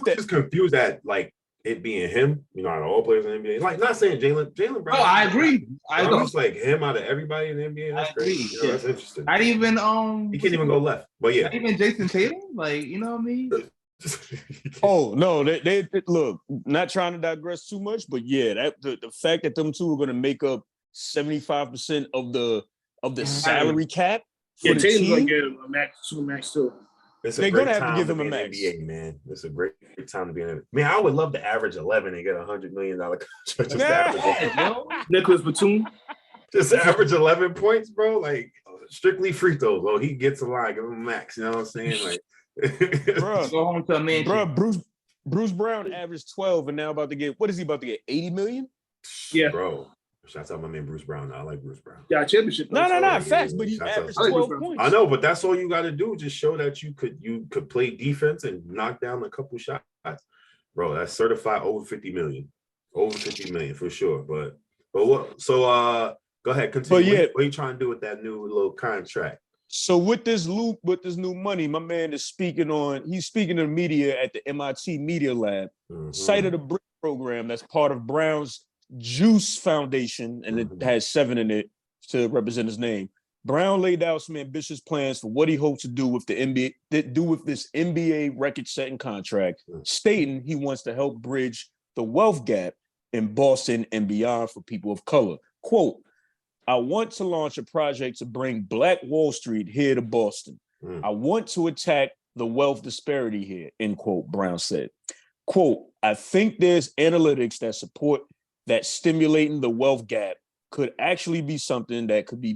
just confused at like it being him, out of all players in the NBA. Like, not saying Jaylen Brown. Oh, I agree. I was like him out of everybody in the NBA. That's great. That's interesting. Not even he can't even go left. But yeah, not even Jason Tatum. Like, you know what I mean? Oh no, they look. Not trying to digress too much, but yeah, that the fact that them two are going to make up 75% of the salary cap. Yeah, the Tatum's team, like a max too. They're going to have to give him a max. NBA, man. It's a great time to be in it. Man, I would love to average 11 and get $100 million contract. Nicholas Batum. Just average 11 points, bro. Like strictly free throws. Oh, he gets a line, give him a max. You know what I'm saying? Like, bro, go home to a man. Bro, Bruce Brown averaged 12 and now about to get, what is he about to get? 80 million? Yeah, bro. Shout out my man Bruce Brown. I like Bruce Brown. Yeah, championship. No, facts. But he averaged 12 points. I know, but that's all you got to do. Just show that you could play defense and knock down a couple shots, bro. That's certified over 50 million, for sure. But what? So go ahead, continue. But yeah, what are you trying to do with that new little contract? So with this new money, my man is speaking to the media at the MIT Media Lab, cited a BRIC program that's part of Brown's Juice Foundation, and it has 7 in it to represent his name. Brown laid out some ambitious plans for what he hopes to do with the NBA, this NBA record-setting contract, stating he wants to help bridge the wealth gap in Boston and beyond for people of color. Quote, I want to launch a project to bring Black Wall Street here to Boston. I want to attack the wealth disparity here, end quote, Brown said. Quote, I think there's analytics that support that stimulating the wealth gap could actually be something that could be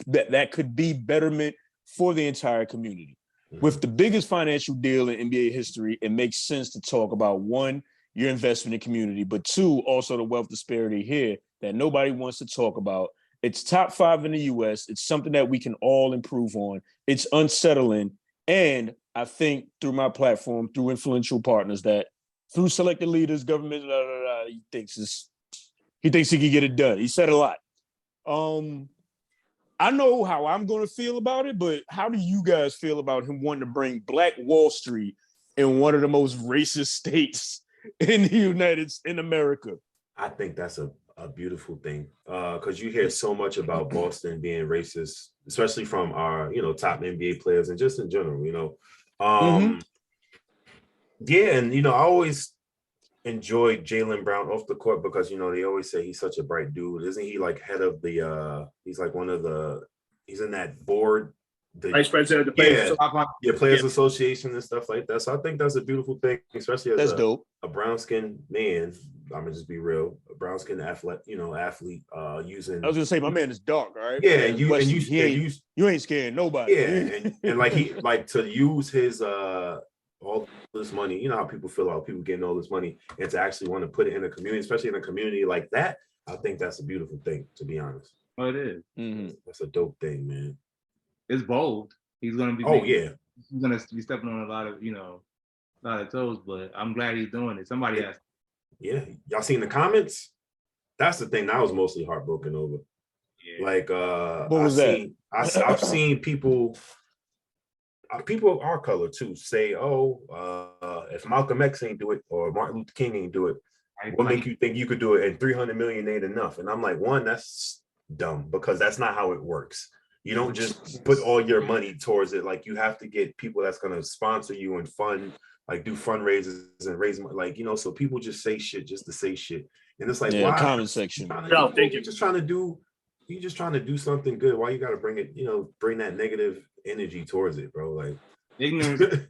that could be betterment for the entire community. With the biggest financial deal in NBA history, it makes sense to talk about 1, your investment in community, but 2, also the wealth disparity here that nobody wants to talk about. It's top 5 in the US. It's something that we can all improve on. It's unsettling. And I think through my platform, through influential partners, that through selected leaders, government, he thinks he can get it done. He said a lot. I know how I'm going to feel about it, but how do you guys feel about him wanting to bring Black Wall Street in one of the most racist states in America? I think that's a a beautiful thing. Because you hear so much about Boston being racist, especially from our, top NBA players and just in general, Yeah, and I always enjoyed Jaylen Brown off the court because they always say he's such a bright dude. Isn't he like head of the he's like he's in that board, the Vice president of the Players Association and stuff like that. So I think that's a beautiful thing, especially as dope. A brown skinned man. I'm gonna just be real, a brown skinned athlete, using. I was gonna say my man is dark, all right? Yeah, and you ain't scaring nobody. Yeah, and like he like to use his all this money, how people feel about people getting all this money, and to actually want to put it in a community, especially in a community like that, I think that's a beautiful thing, to be honest. Oh, it is. Mm-hmm. That's a dope thing, man. It's bold. He's gonna be. He's gonna be stepping on a lot of toes, but I'm glad he's doing it. Somebody asked. Yeah, y'all seen the comments? That's the thing that I was mostly heartbroken over. Yeah. Like, what was that? I've seen people of our color too say, if Malcolm X ain't do it or Martin Luther King ain't do it, what make you think you could do it? And 300 million ain't enough. And I'm like, one, that's dumb, because that's not how it works. You don't just put all your money towards it. Like, you have to get people that's going to sponsor you and fund, like do fundraisers and raise money. Like, so people just say shit just to say shit. And it's like, why? Comment section. You're just trying to do something good. Why you got to bring it, bring that negative energy towards it, bro? Like, ignorant.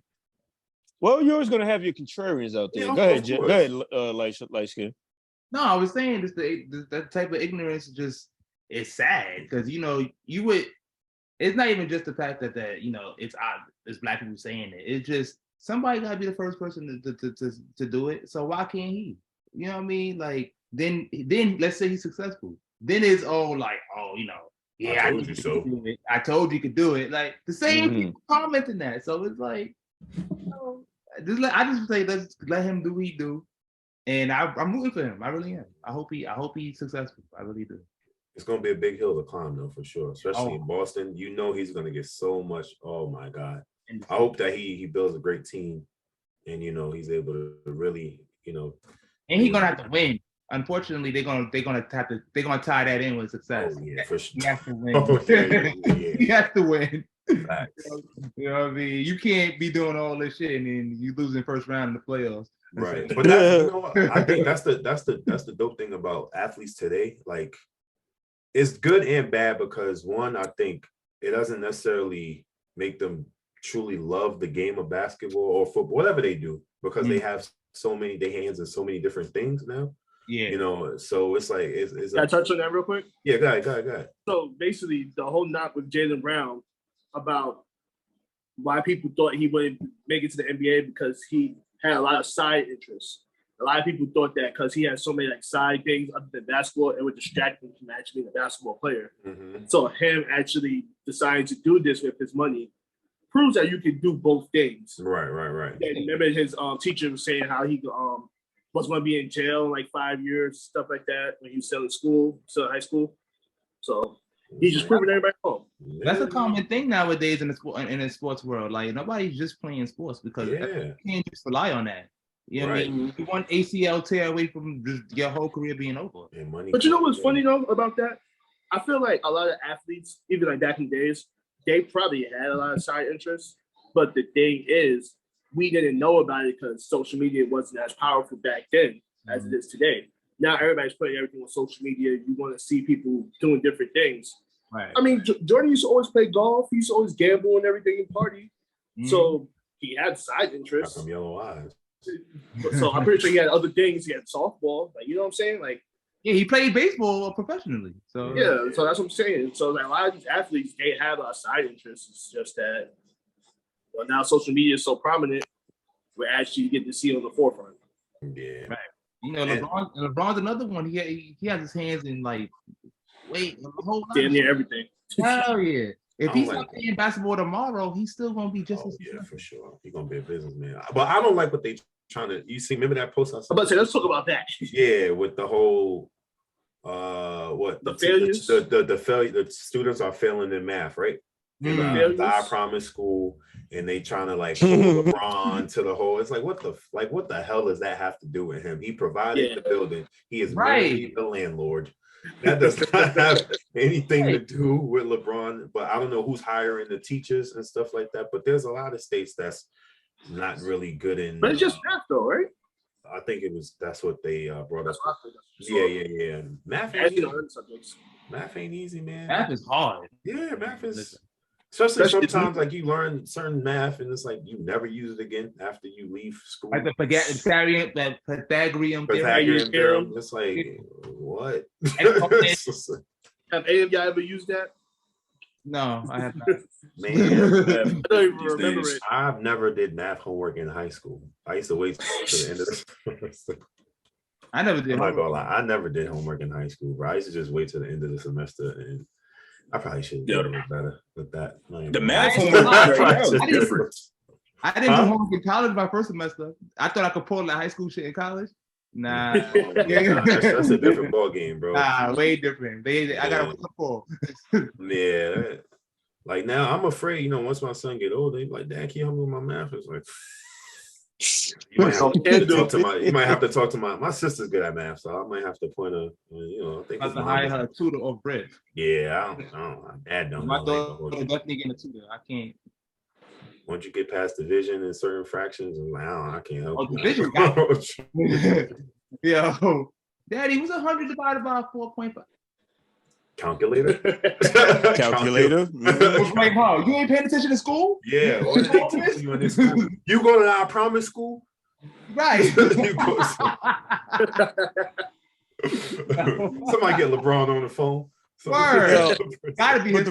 Well, you're always gonna have your contrarians out there. Yeah, go ahead, Go ahead, light skin. No, I was saying just that type of ignorance just is sad, because you would. It's not even just the fact that it's black people saying it. It's just somebody gotta be the first person to do it. So why can't he? You know what I mean? Like then let's say he's successful. Then it's all like, yeah, I told you so. I told you could do it. Like the same people commenting that. So it's like, I just say let's let him do what he do, and I'm rooting for him. I really am. I hope he's successful. I really do. It's gonna be a big hill to climb, though, for sure. Especially in Boston, he's gonna get so much. Oh my God! I hope that he builds a great team, and he's able to really, And he's gonna have to win. Unfortunately, they're gonna tie that in with success. Oh, yeah, for sure. He has to win. Yeah. He has to win. Facts. You know what I mean? You can't be doing all this shit and then you losing first round in the playoffs. Right. But I think that's the dope thing about athletes today. Like, it's good and bad, because one, I think it doesn't necessarily make them truly love the game of basketball or football, whatever they do, because they have so many hands in so many different things now. Yeah. So it's like Can I touch on that real quick? Yeah, go ahead. So basically, the whole knock with Jaylen Brown about why people thought he wouldn't make it to the NBA, because he had a lot of side interests. A lot of people thought that because he had so many side things other than basketball, it would distract him from actually being a basketball player. Mm-hmm. So him actually deciding to do this with his money proves that you can do both things. Right. And remember his teacher was saying how he was going to be in jail in like 5 years, stuff like that, when he was still in high school. So he's just proving everybody wrong. That's a common thing nowadays in the sports world. Like, nobody's just playing sports, because you can't just rely on that. You know what I mean? You want ACL tear away from just your whole career being over. But you know what's funny though about that? I feel like a lot of athletes, even like back in the days, they probably had a lot of side interests. But the thing is, we didn't know about it because social media wasn't as powerful back then as it is today. Now everybody's putting everything on social media. You want to see people doing different things. Right. I mean, Jordan used to always play golf. He used to always gamble and everything and party. So he had side interests. Some yellow eyes. So I'm pretty sure he had other things. He had softball. Like, you know what I'm saying? Like, yeah, he played baseball professionally. So yeah, so that's what I'm saying. So like, a lot of these athletes, they have a side interests. It's just that, well, now social media is so prominent, we're actually getting to see it on the forefront. Yeah. Right. LeBron's another one. He has his hands in like a whole lot. Damn near everything. Hell yeah. If he's not playing basketball tomorrow, he's still gonna be just as for sure. He's gonna be a businessman. But I don't like what they trying to. You see, remember that post I saw? I'm about to say, let's talk about that. Yeah, with the whole the failures. The students are failing in math, right? I promise school, and they trying to like hold LeBron to the whole. It's like what the hell does that have to do with him? He provided the building. He is merely the landlord. That does not have anything to do with LeBron. But I don't know who's hiring the teachers and stuff like that. But there's a lot of states that's not really good in. But it's just math, though, right? I think that's what they brought up. Yeah. Math ain't easy, man. Math is hard. Yeah, math is. Especially sometimes, like you learn certain math, and it's like you never use it again after you leave school. Like the Pythagorean theorem. It's like what? Have any of y'all ever used that? No, I have not. Man, I don't even remember it. I've never did math homework in high school. I used to wait to the end of the semester. I never did. I'm not gonna lie. I never did homework in high school, bro. I used to just wait to the end of the semester, and I probably should have done a little better with that. The math homework is different. I didn't do homework in college my first semester. I thought I could pull that high school shit in college. Nah, that's a different ball game, bro. Nah, way different. I got a pull. Yeah, like now I'm afraid. Once my son get older, he's like, "Dad, can you help me with my math?" It's like. You might have to talk to my sister's good at math, so I might have to point her. I think I have to hire her a tutor or bread. Yeah, I don't. Dad don't. My daughter definitely getting a tutor. I can't. Once you get past division and certain fractions, I'm like, I can't help. Oh, division. Yo, Daddy, what's 100 divided by 4.5? Calculator. Calculator. Like, you ain't paying attention to school? Yeah. What did they teach you in this school? You go to our promise school? Right. Somebody get LeBron on the phone. Word. Gotta be. But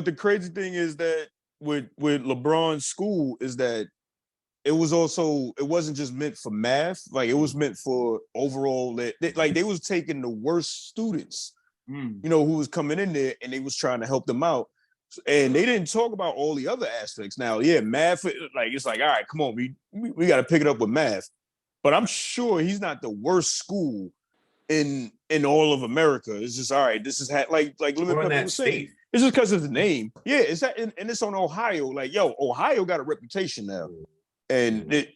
the crazy thing is that with LeBron's school is that it wasn't just meant for math. Like it was meant for overall. They was taking the worst students. Who was coming in there and they was trying to help them out. And they didn't talk about all the other aspects. Now, yeah, math, it's like, all right, come on, we got to pick it up with math. But I'm sure he's not the worst school in all of America. It's just, all right, this is like Lemon Pepper was saying. It's just because of the name. Yeah, it's that, and it's on Ohio. Like, yo, Ohio got a reputation now. And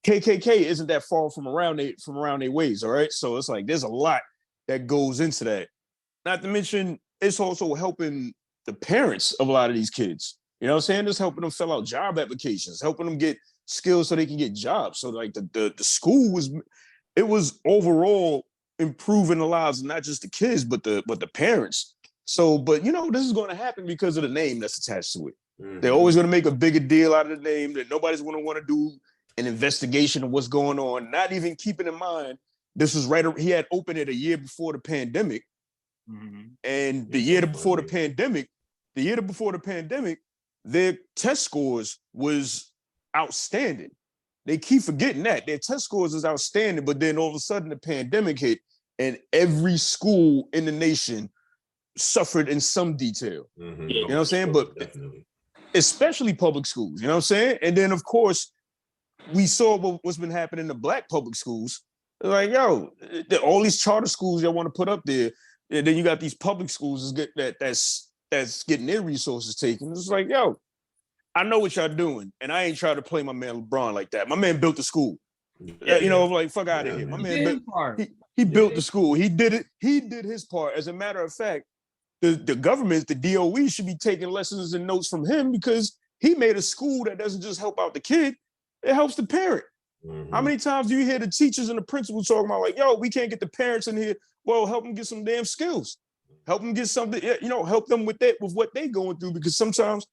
KKK isn't that far from around their ways, all right? So it's like, there's a lot that goes into that. Not to mention, it's also helping the parents of a lot of these kids. You know what I'm saying? It's helping them fill out job applications, helping them get skills so they can get jobs. So like the school was overall improving the lives of not just the kids, but the parents. So, but this is going to happen because of the name that's attached to it. Mm-hmm. They're always going to make a bigger deal out of the name that nobody's going to want to do an investigation of what's going on. Not even keeping in mind, this was he had opened it a year before the pandemic. Mm-hmm. And the year before the pandemic, their test scores was outstanding. They keep forgetting that their test scores is outstanding, but then all of a sudden the pandemic hit, and every school in the nation suffered in some detail. Mm-hmm. You know what I'm saying? But definitely, especially public schools. You know what I'm saying? And then of course, we saw what's been happening in the Black public schools. Like, yo, all these charter schools y'all want to put up there. And then you got these public schools that's getting their resources taken. It's like, yo, I know what y'all doing, and I ain't trying to play my man LeBron like that. My man built the school. Like fuck out of here. My man, he built the school. He did it. He did his part. As a matter of fact, the government, the DOE, should be taking lessons and notes from him because he made a school that doesn't just help out the kid; it helps the parent. Mm-hmm. How many times do you hear the teachers and the principals talking about like, yo, we can't get the parents in here? Well, help them get some damn skills. Help them get something, help them with what they going through, because sometimes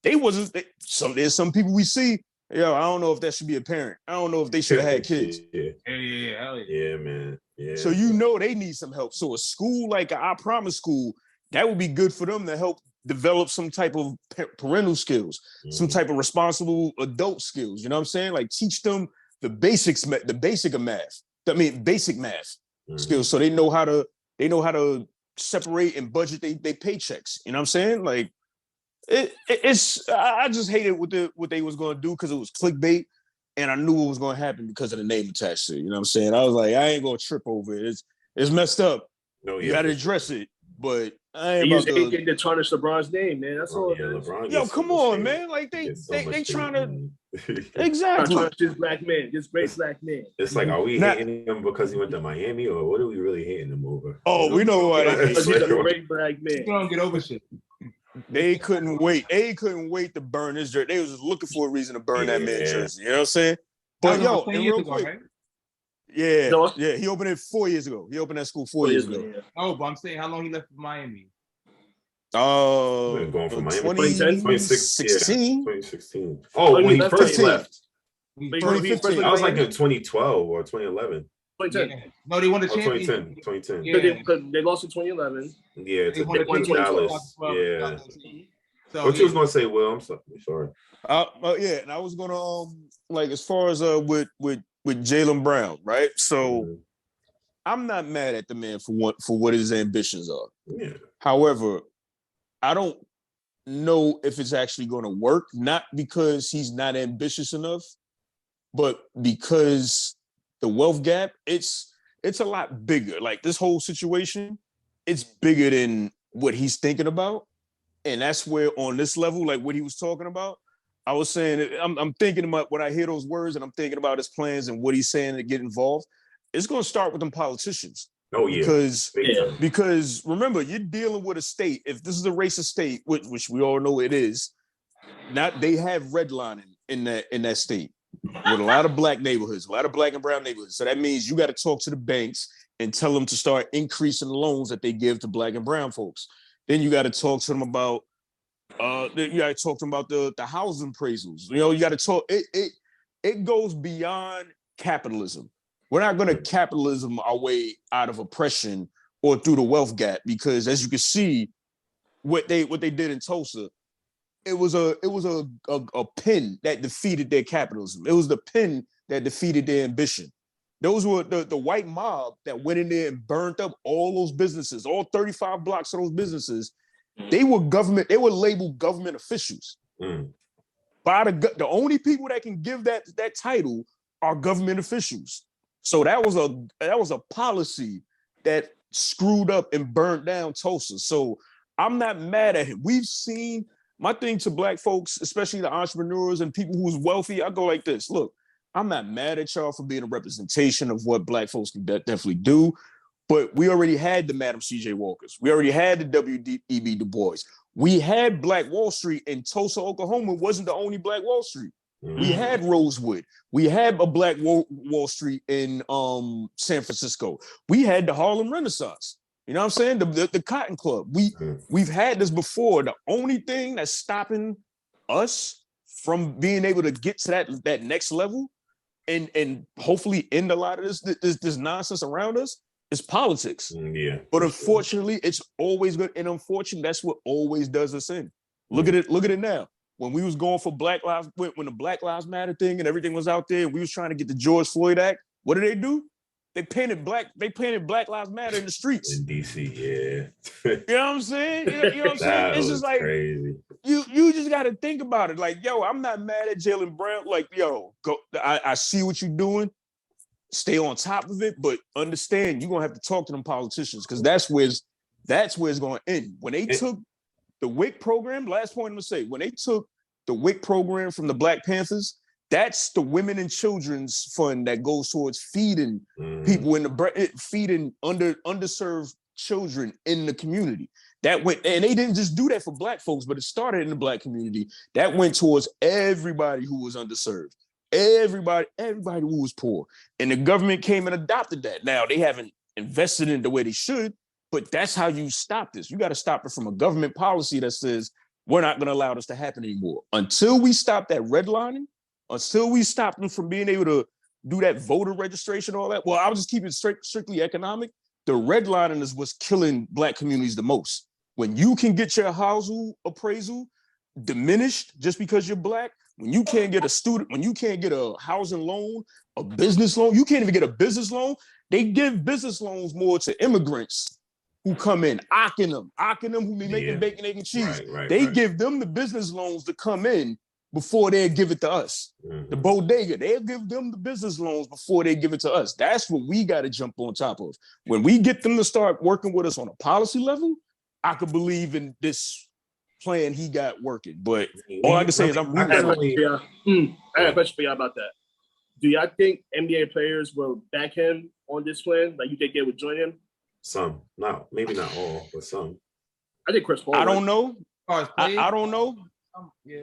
there's some people we see, I don't know if that should be a parent. I don't know if they should have had kids. Yeah, man. Yeah. So they need some help. So a school like I Promise School, that would be good for them to help develop some type of parental skills, some type of responsible adult skills. You know what I'm saying? Like teach them the basic math skills, so they know how to separate and budget they paychecks. You know what I'm saying? Like I just hated what they was going to do because it was clickbait, and I knew what was going to happen because of the name attached to it. You know what I'm saying? I was like, I ain't going to trip over it. It's messed up. No, you got to address it. But I They ain't use about to. anything to tarnish LeBron's name, man. That's all. Yeah, LeBron. Yo, gets so come much on, hate. man! Like He they gets so much trying hate. to Trying to exactly. tarnish this black man, this great black man. It's like, are we Not- hating him because he went to Miami, or what are we really hating him over? Oh, we know why they hate. Because he's a great black man. You don't get over shit. They couldn't wait. They couldn't wait to burn his jersey. They was just looking for a reason to burn that man's Yeah. jersey. You know what I'm saying? That But was yo, almost 10 and years real ago, quick, right? yeah, So- yeah, he opened it 4 years ago. He opened that school 4 years ago. Yeah. Oh, but I'm saying how long he left for Miami. Been going from Miami 2016. 2016. Oh, when he left first 15. left. But he 2015. I was like in 2012 or 2011. 2010. Yeah. No, they won the Oh, championship. 2010. Yeah. Because they lost in 2011. Yeah, They to won the Dallas. 2012. Yeah. So, What you was gonna say, Will? I'm sorry. Yeah, and I was gonna like as far as with Jaylen Brown, right? So I'm not mad at the man for what his ambitions are. Yeah. However, I don't know if it's actually going to work, not because he's not ambitious enough, but because the wealth gap, it's a lot bigger. Like this whole situation, it's bigger than what he's thinking about. And that's where on this level, like what he was talking about, I was saying, I'm thinking about when I hear those words and I'm thinking about his plans and what he's saying to get involved. It's going to start with them politicians. Oh, yeah. Because remember, you're dealing with a state. If this is a racist state, which we all know it is, not they have redlining in that state with a lot of black neighborhoods, a lot of black and brown neighborhoods. So that means you got to talk to the banks and tell them to start increasing the loans that they give to black and brown folks. Then you got to talk to them about the housing appraisals. You know, you got to talk. It goes beyond capitalism. We're not going to capitalism our way out of oppression or through the wealth gap, because as you can see, what they did in Tulsa, it was a pin that defeated their capitalism. It was the pin that defeated their ambition. Those were the white mob that went in there and burned up all those businesses, all 35 blocks of those businesses. They were labeled government officials. By the only people that can give that title are government officials. So that was a policy that screwed up and burnt down Tulsa. So I'm not mad at him. We've seen, my thing to black folks, especially the entrepreneurs and people who's wealthy, I go like this. Look, I'm not mad at y'all for being a representation of what black folks can definitely do, but we already had the Madam C.J. Walkers. We already had the W.E.B. Du Bois. We had Black Wall Street, and Tulsa, Oklahoma wasn't the only Black Wall Street. We had Rosewood. We had a Black Wall Street in San Francisco. We had the Harlem Renaissance. You know what I'm saying? The Cotton Club. We've had this before. The only thing that's stopping us from being able to get to that next level and hopefully end a lot of this nonsense around us is politics. Yeah. But unfortunately, it's always good. And unfortunately, that's what always does us in. Look at it now. When we was going for Black Lives, when the Black Lives Matter thing and everything was out there, and we was trying to get the George Floyd Act, what did they do? They painted Black Lives Matter in the streets. In DC, yeah. You know what I'm saying? You know what I'm saying? It's just like crazy. You just got to think about it. Like, yo, I'm not mad at Jaylen Brown. Like, yo, go. I see what you're doing. Stay on top of it, but understand you're gonna have to talk to them politicians, because that's where it's going to end. When they took the WIC program, last point I'm gonna say, when they took the WIC program from the Black Panthers, that's the Women and Children's Fund that goes towards feeding people feeding underserved children in the community. That went, and they didn't just do that for Black folks, but it started in the Black community. That went towards everybody who was underserved, everybody who was poor, and the government came and adopted that. Now they haven't invested in it the way they should. But that's how you stop this. You got to stop it from a government policy that says we're not going to allow this to happen anymore. Until we stop that redlining, until we stop them from being able to do that voter registration, all that. Well, I'll just keep it strictly economic. The redlining is what's killing Black communities the most. When you can get your housing appraisal diminished just because you're Black, when you can't get a housing loan, a business loan, you can't even get a business loan. They give business loans more to immigrants who come in, Ocking them who be making bacon, egg, and cheese. They give them the business loans to come in before they give it to us. The bodega, they'll give them the business loans before they give it to us. That's what we got to jump on top of. When we get them to start working with us on a policy level, I could believe in this plan he got working. But all I can say is I'm rooting for him. I got a question for y'all about that. Do y'all think NBA players will back him on this plan? Like you think they would join him? Some, maybe not all, but some. I think Chris Paul. I don't know. I don't know. Yeah.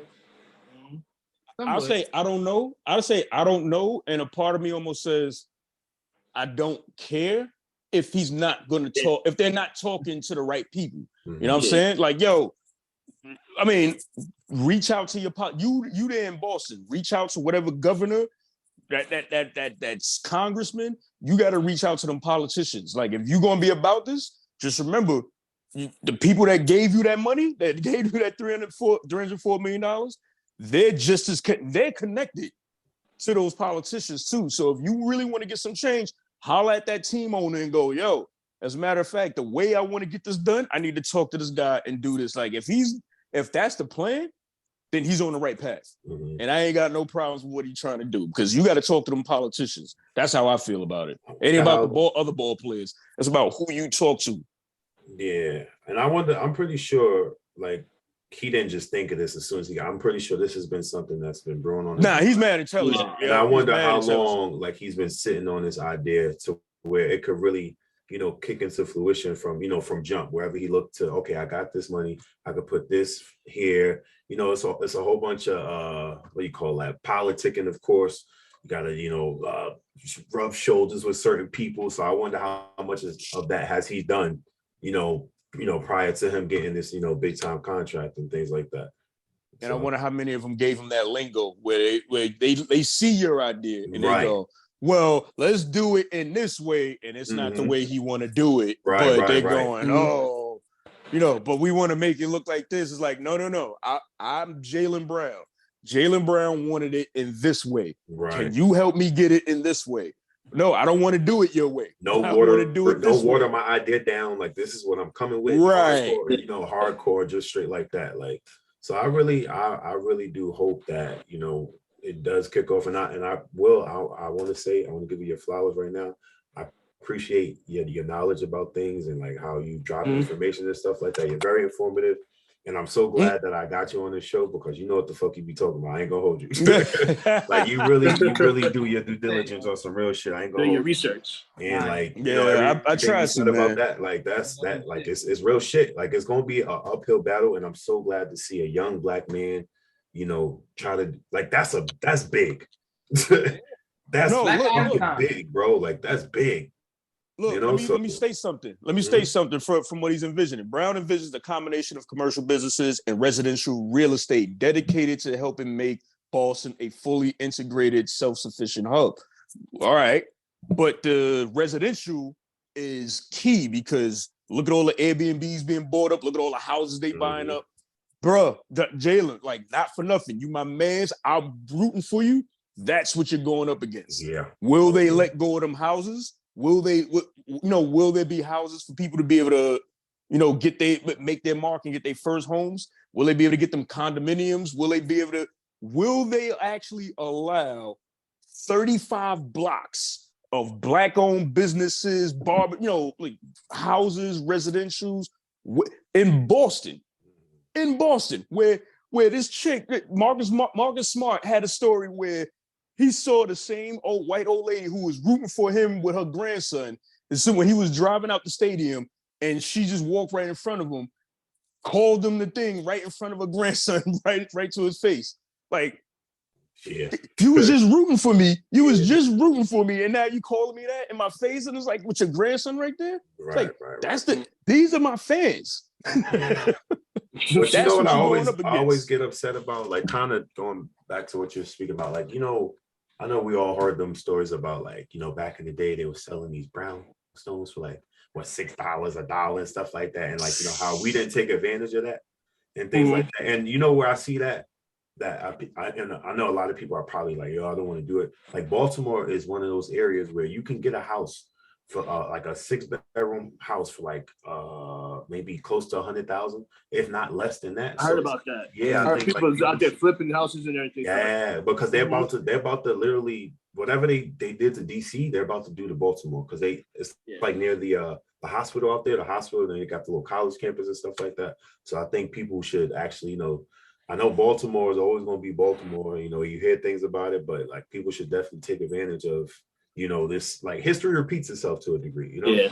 I'll say I don't know. I'll say I don't know. And a part of me almost says I don't care if he's not going to talk, if they're not talking to the right people. You know what I'm saying? Like, yo, I mean, reach out to your you there in Boston. Reach out to whatever governor, that's congressman. You got to reach out to them politicians. Like, if you're gonna be about this, just remember the people that gave you that money, that gave you that $304 million. They're just as they're connected to those politicians too. So if you really want to get some change, holler at that team owner and go, yo. As a matter of fact, the way I want to get this done, I need to talk to this guy and do this. Like, if that's the plan, then he's on the right path. And I ain't got no problems with what he's trying to do because you got to talk to them politicians. That's how I feel about it. It ain't about the other ball players. It's about who you talk to. Yeah. And I'm pretty sure, like, he didn't just think of this as soon as I'm pretty sure this has been something that's been brewing on his mind. He's mad intelligent. Yeah, and I wonder how long, like, he's been sitting on this idea to where it could really, kick into fruition from jump, wherever he looked to, okay, I got this money, I could put this here. It's a whole bunch of, what do you call that? Politicking, of course. You got to, rub shoulders with certain people. So I wonder how much of that has he done, prior to him getting this, big time contract and things like that. And so, I wonder how many of them gave him that lingo where they see your idea and they go, well, let's do it in this way, and it's not the way he want to do it. But they're going, but we want to make it look like this. It's like, no. I'm Jaylen Brown. Jaylen Brown wanted it in this way. Right. Can you help me get it in this way? No, I don't want to do it your way. No water my idea down. Like, this is what I'm coming with. Right. Hardcore, hardcore, just straight like that. Like, so I really do hope that, it does kick off. And I want to give you your flowers right now. I appreciate your knowledge about things and like how you drop information and stuff like that. You're very informative. And I'm so glad that I got you on this show because you know what the fuck you be talking about. I ain't gonna hold you. Like you really do your due diligence on some real shit. I ain't gonna do your research. And like, I try some about that. Like that. Like it's real shit. Like it's gonna be an uphill battle, and I'm so glad to see a young black man, try to like that's big. That's big, bro. Like that's big. Look, let me state something. Let me state something from what he's envisioning. Brown envisions a combination of commercial businesses and residential real estate dedicated to helping make Boston a fully integrated, self-sufficient hub. All right. But the residential is key because look at all the Airbnbs being bought up. Look at all the houses they buying up. Bruh, Jaylen, like not for nothing. You my mans, I'm rooting for you. That's what you're going up against. Yeah. Will they let go of them houses? Will there be houses for people to be able to, make their mark and get their first homes? Will they be able to get them condominiums? Will they actually allow 35 blocks of black-owned businesses, like houses, residentials in Boston, where this chick, Marcus Smart had a story where he saw the same white old lady who was rooting for him with her grandson. And so when he was driving out the stadium and she just walked right in front of him, called him the thing right in front of her grandson, right to his face. Like, you was just rooting for me. You was just rooting for me. And now you calling me that in my face. And it's like, with your grandson right there? These are my fans. But you know what I always get upset about, like kind of going back to what you're speaking about, like, I know we all heard them stories about like, back in the day, they were selling these brown stones for like, what, $6, $1 and stuff like that. And like, how we didn't take advantage of that and things like that. And where I see that I know a lot of people are probably like, yo, I don't want to do it. Like Baltimore is one of those areas where you can get a house for like a 6-bedroom house for like maybe close to 100,000, if not less than that. I heard about that. Yeah, I heard people out there flipping houses and everything. Yeah, because they're about to literally whatever they did to DC, they're about to do to Baltimore because it's like near the hospital out there, the hospital, and then you got the little college campus and stuff like that. So I think people should actually, I know Baltimore is always going to be Baltimore. You hear things about it, but like people should definitely take advantage of, this, like, history repeats itself to a degree, Yeah.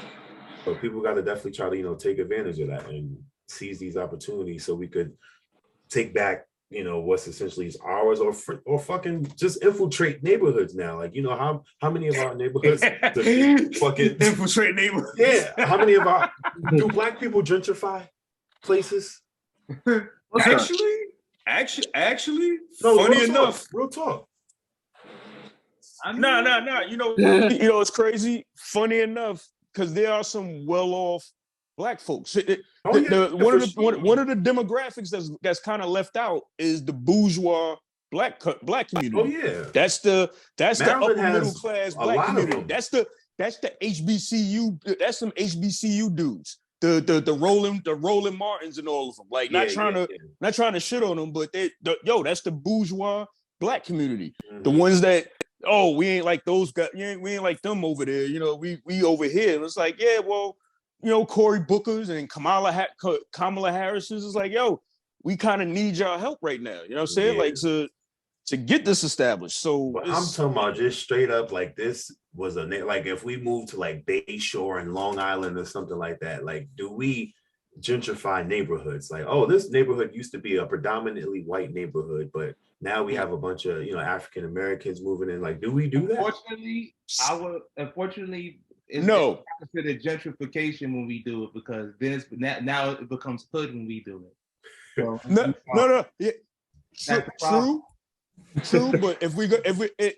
So people got to definitely try to, take advantage of that and seize these opportunities so we could take back, what's essentially is ours, or fucking just infiltrate neighborhoods now. Like, how many of our neighborhoods fucking infiltrate neighborhoods? Yeah. How many of our do black people gentrify places? Actually, No, funny real enough. Real talk. Nah. It's crazy. Funny enough, because there are some well-off black folks. One of the demographics that's kind of left out is the bourgeois black community. Oh yeah, that's the Maryland upper middle class black community. That's the HBCU. That's some HBCU dudes. The Roland Martins and all of them. Like not trying to shit on them, but that's the bourgeois black community. Mm-hmm. The ones that we ain't like those guys. We ain't like them over there. We over here. And it's like Cory Booker's and Kamala Harris's is like, we kind of need y'all help right now. You know what I'm saying? Yeah. Like to get this established. So I'm talking about just straight up, like, this was like, if we move to like Bayshore and Long Island or something like that, like, do we gentrify neighborhoods? Like, this neighborhood used to be a predominantly white neighborhood, but now we have a bunch of African Americans moving in. Like, do we do that? Unfortunately, it's not considered gentrification when we do it, because then now it becomes hood when we do it. So, no. Yeah. True, but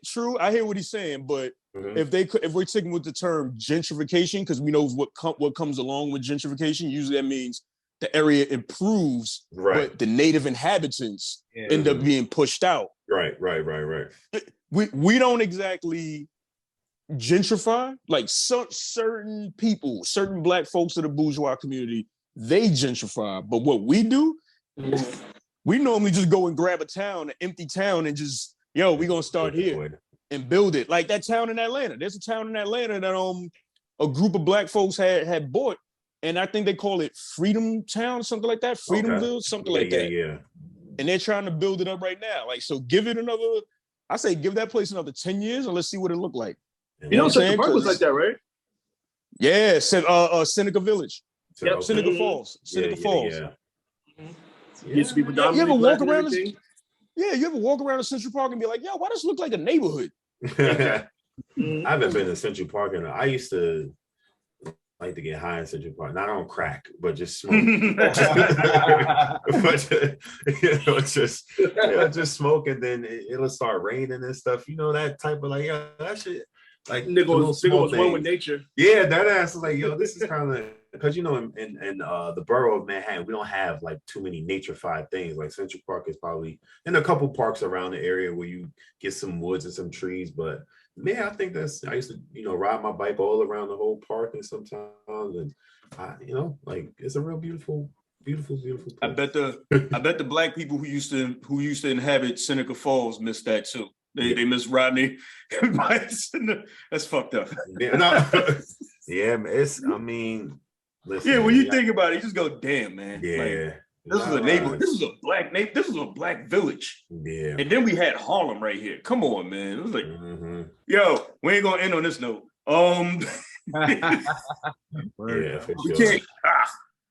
true, I hear what he's saying, but if we're taking with the term gentrification, because we know what comes along with gentrification, usually that means the area improves, but the native inhabitants end up being pushed out. Right. We don't exactly gentrify. Like certain people, certain black folks of the bourgeois community, they gentrify. But what we do, we normally just go and grab an empty town, and just, we gonna start here and build it. Like that town in Atlanta. There's a town in Atlanta that a group of black folks had bought, and I think they call it Freedom Town, something like that, Freedomville, something like that. Yeah. And they're trying to build it up right now. Like, so give that place another 10 years, and let's see what it looked like. Central Park was like that, right? Yeah, Seneca Village. Yep. Seneca Falls. Seneca Falls. Yeah. Used to be predominantly you ever black walk around? you ever walk around Central Park and be like, why does it look like a neighborhood? I haven't been to Central Park, and I used to like to get high in Central Park, not on crack, but just smoke. just smoke, and then it'll start raining and stuff. That type of that shit. Like nigga was one with nature. Yeah, that ass is like, this is kind of, because in the borough of Manhattan, we don't have like too many nature-fied things. Like Central Park is probably in a couple parks around the area where you get some woods and some trees. But man, I think I used to ride my bike all around the whole park, and sometimes, and like, it's a real beautiful place. I bet the black people who used to inhabit Seneca Falls missed that too. They miss Rodney. That's fucked up. Yeah, listen. Yeah, when you think about it, you just go, damn, man. Yeah. Like, this is a neighborhood. This is a black neighborhood. This is a black village. Yeah. And then we had Harlem right here. Come on, man. It was like, yo, we ain't gonna end on this note.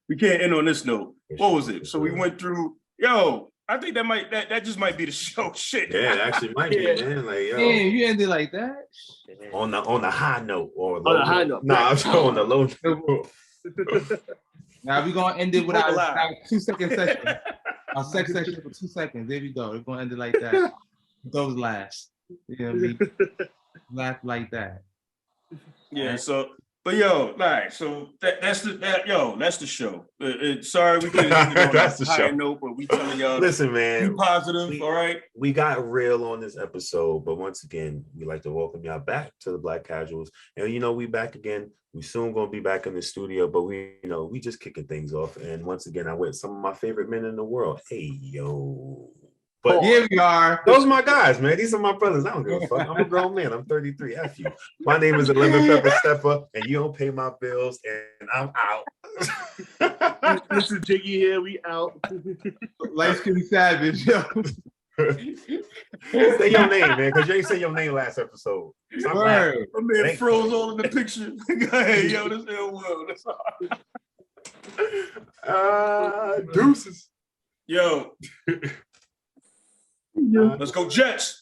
We can't end on this note. What was it? So we went through. I think that just might be the show. Shit. Yeah, it actually might be, man. Like, damn, you ended like that. On the high note, or on the high note. Nah, I'm on the low note. Now we're gonna end it with our 2-second session. Our sex session for 2 seconds. There we go. We're gonna end it like that. Those last. You know what I mean? Laugh like that. Yeah. So, but all right. So that's the show. Sorry we couldn't end it on that's a the higher show. note, but we telling y'all. Listen, man. Be positive. All right. We got real on this episode, but once again, we like to welcome y'all back to the Black Casuals, and we back again. We soon gonna be back in the studio, but we just kicking things off. And once again, I went some of my favorite men in the world. Hey yo. But Here we are. those are my guys, man. These are my brothers. I don't give a fuck. I'm a grown man. I'm 33. F you. My name is Lemon Pepper Stepper, and you don't pay my bills, and I'm out. This is Jiggy here. We out. Light skin savage, yo. Say your name, man, because you ain't say your name last episode. So Word. My man froze all in the picture. Hey, yo, this ill world. That's all. Deuces. Yo, let's go Jets.